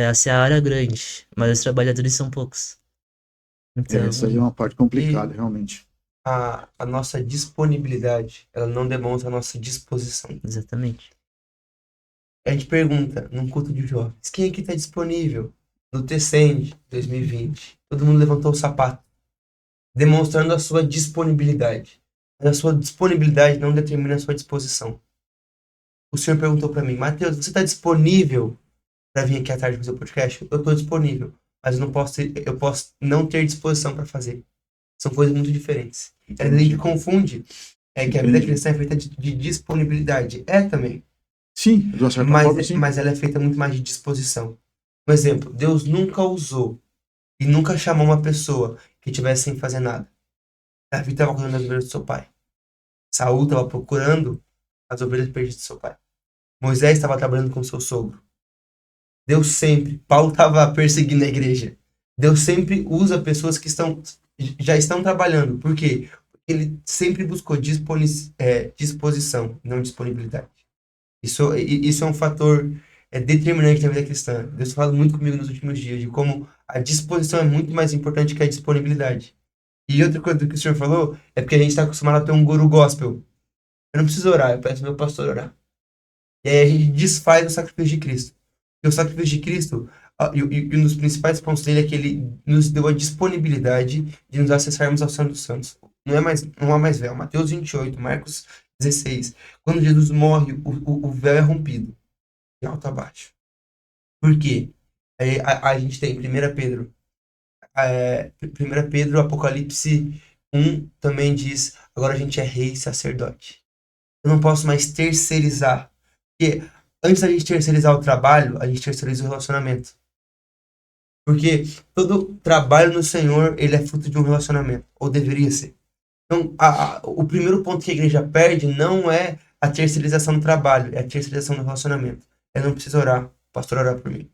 A seara é grande, mas os trabalhadores são poucos. Então, Essa aí é uma parte complicada, E realmente. a nossa disponibilidade, ela não demonstra a nossa disposição. exatamente. A gente pergunta, num culto de jovens, quem aqui está disponível? No Tcend 2020, todo mundo levantou o sapato, demonstrando a sua disponibilidade. Mas a sua disponibilidade não determina a sua disposição. o senhor perguntou pra mim, Matheus, você tá disponível pra vir aqui à tarde fazer o podcast? Eu tô disponível, mas eu posso não ter disposição pra fazer. São coisas muito diferentes. Às vezes a gente confunde que a vida Entendi. cristã é feita de disponibilidade. É também. Sim, de uma certa forma, sim. Mas ela é feita muito mais de disposição. Um exemplo, Deus nunca usou e nunca chamou uma pessoa que estivesse sem fazer nada. Davi estava cuidando das ovelhas do seu pai. Saul estava procurando as ovelhas perdidas do seu pai. Moisés estava trabalhando com seu sogro. Deus sempre, Paulo estava perseguindo a igreja. Deus sempre usa pessoas que já estão trabalhando. Por quê? Porque ele sempre buscou disposição, não disponibilidade. Isso é um fator determinante na vida cristã. Deus fala muito comigo nos últimos dias de como a disposição é muito mais importante que a disponibilidade. E outra coisa do que o senhor falou é porque a gente está acostumado a ter um guru gospel. Eu não preciso orar, eu peço meu pastor orar. E aí a gente desfaz o sacrifício de Cristo. E o sacrifício de Cristo, e um dos principais pontos dele é que ele nos deu a disponibilidade de nos acessarmos ao Santo dos Santos. Não há mais véu. Mateus 28, Marcos 16. Quando Jesus morre, o véu é rompido, de alto a baixo. Por quê? Aí a gente tem 1 Pedro. 1 Pedro, Apocalipse 1 também diz, agora a gente é rei e sacerdote. Eu não posso mais terceirizar. Porque antes da gente terceirizar o trabalho, a gente terceiriza o relacionamento. Porque todo trabalho no Senhor, ele é fruto de um relacionamento. Ou deveria ser. Então, o primeiro ponto que a igreja perde não é a terceirização do trabalho, é a terceirização do relacionamento. Eu não preciso orar, o pastor orar por mim.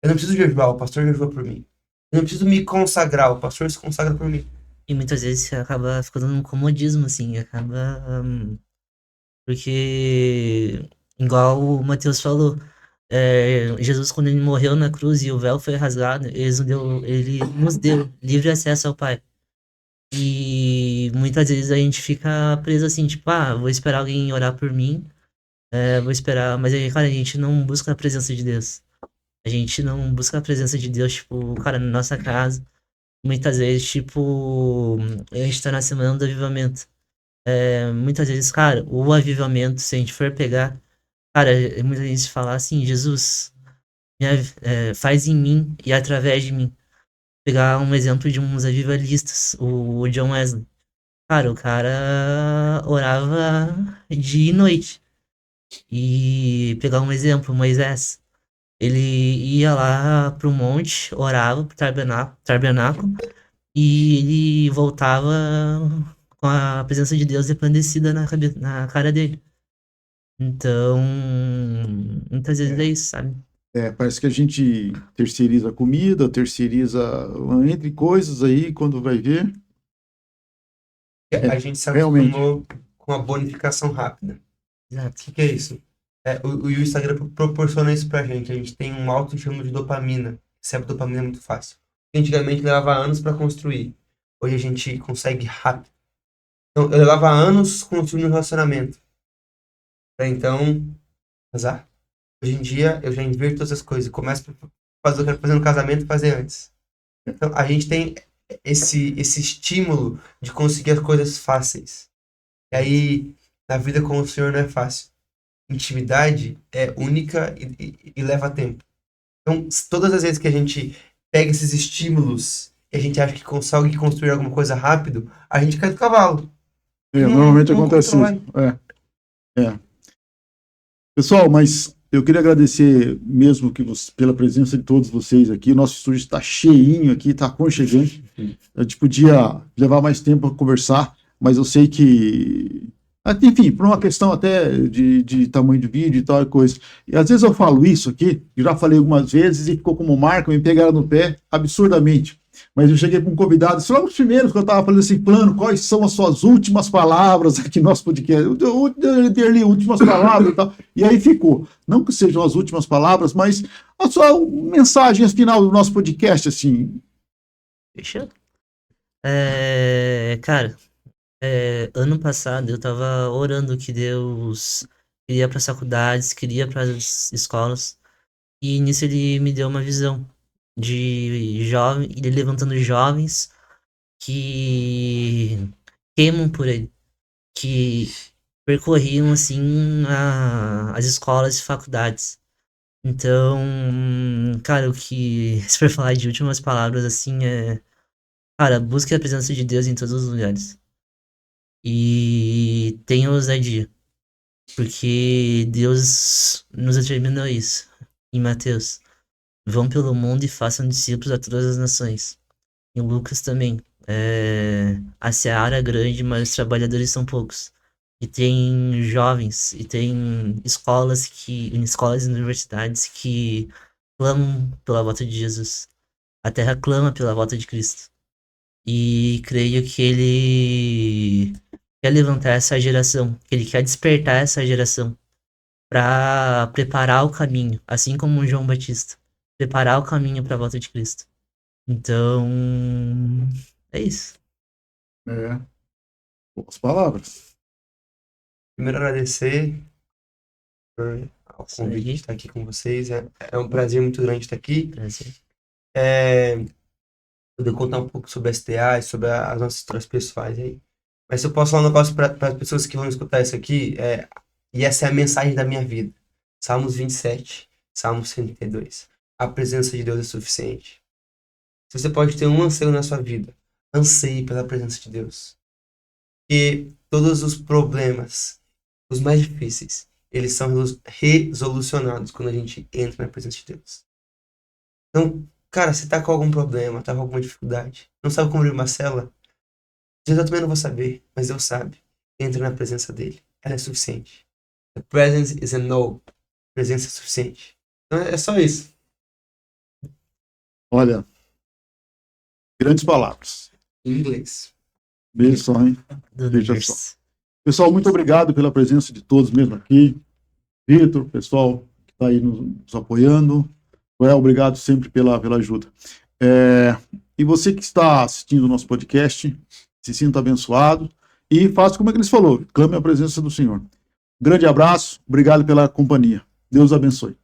Eu não preciso jejuar, o pastor jejua por mim. Eu não preciso me consagrar, o pastor se consagra por mim. E muitas vezes acaba ficando num comodismo, assim, acaba. Porque, igual o Mateus falou, Jesus, quando ele morreu na cruz e o véu foi rasgado, ele nos deu livre acesso ao Pai. E muitas vezes a gente fica preso assim, tipo, vou esperar alguém orar por mim, vou esperar, mas aí, cara, a gente não busca a presença de Deus. A gente não busca a presença de Deus, tipo, cara, na nossa casa. Muitas vezes, tipo, a gente tá na semana do avivamento. Muitas vezes, cara, o avivamento, se a gente for pegar, cara, muitas vezes falar assim, Jesus, faz em mim e através de mim. Pegar um exemplo de uns avivalistas, o John Wesley. Cara, o cara orava dia e noite. E pegar um exemplo, Moisés. Ele ia lá pro monte, orava pro tabernáculo, e ele voltava com a presença de Deus resplandecida na cara dele. Então, muitas vezes é isso, sabe? Parece que a gente terceiriza a comida, terceiriza entre coisas aí, quando vai ver. A gente se Realmente. acostumou com a bonificação rápida. O Exato. que é isso? O Instagram proporciona isso pra gente. A gente tem um alto estímulo de dopamina. Recebe dopamina muito fácil. Antigamente levava anos para construir. Hoje a gente consegue rápido. Então, eu levava anos construindo um relacionamento. Pra então, casar. Hoje em dia, eu já inverto todas as coisas. Começo a fazer o que eu quero fazer no casamento e fazer antes. Então, a gente tem esse estímulo de conseguir as coisas fáceis. E aí, na vida com o Senhor não é fácil. Intimidade é única e leva tempo. Então, todas as vezes que a gente pega esses estímulos e a gente acha que consegue construir alguma coisa rápido, a gente cai do cavalo. Normalmente Não acontece constrói. isso. Pessoal, mas eu queria agradecer mesmo pela presença de todos vocês aqui. O nosso estúdio está cheinho aqui, está aconchegante. A gente podia levar mais tempo para conversar, mas eu sei que, enfim, por uma questão até de tamanho de vídeo e tal coisa. E às vezes eu falo isso aqui, já falei algumas vezes e ficou como marca, me pegaram no pé absurdamente. Mas eu cheguei para um convidado, logo os primeiros que eu estava falando assim, plano, quais são as suas últimas palavras aqui no nosso podcast? Eu dei ali últimas palavras e tal. E aí ficou. Não que sejam as últimas palavras, mas a sua mensagem final do nosso podcast, assim. Fechou? Cara, ano passado eu tava orando que Deus queria para as faculdades, queria para as escolas, e nisso ele me deu uma visão de jovem, ele levantando jovens que queimam por ele, que percorriam, assim, as escolas e faculdades. Então, cara, o que, se for falar de últimas palavras, assim, cara, busque a presença de Deus em todos os lugares. E tenha ousadia, porque Deus nos determinou isso. Em Mateus, vão pelo mundo e façam discípulos a todas as nações. Em Lucas também, a seara é grande, mas os trabalhadores são poucos. E tem jovens, e tem escolas e universidades que clamam pela volta de Jesus. A terra clama pela volta de Cristo. E creio que ele quer levantar essa geração, que ele quer despertar essa geração para preparar o caminho, assim como João Batista, preparar o caminho para a volta de Cristo. Então, é isso. É. Boas palavras. Primeiro agradecer por o Isso convite de aí. estar aqui com vocês. É um prazer muito grande estar aqui. Prazer. Poder contar um pouco sobre a STA e sobre as nossas histórias pessoais aí. Mas se eu posso falar um negócio para as pessoas que vão escutar isso aqui, e essa é a mensagem da minha vida. Salmos 27, Salmos 132. A presença de Deus é suficiente. Se você pode ter um anseio na sua vida, anseie pela presença de Deus. Porque todos os problemas, os mais difíceis, eles são resolucionados quando a gente entra na presença de Deus. Então, cara, você tá com algum problema, tá com alguma dificuldade, não sabe como abrir uma cela, eu também não vou saber, mas Deus sabe. Entra na presença dele. Ela é suficiente. The presence is enough. Presença é suficiente. Então é só isso. Olha, grandes palavras. Em inglês. Beijo só, hein? Do Veja universo. Pessoal, muito obrigado pela presença de todos mesmo aqui. Vitor, pessoal que está aí nos apoiando. Obrigado sempre pela ajuda. E você que está assistindo o nosso podcast, se sinta abençoado e faça como é que eles falou, clame a presença do Senhor. Grande abraço, obrigado pela companhia. Deus abençoe.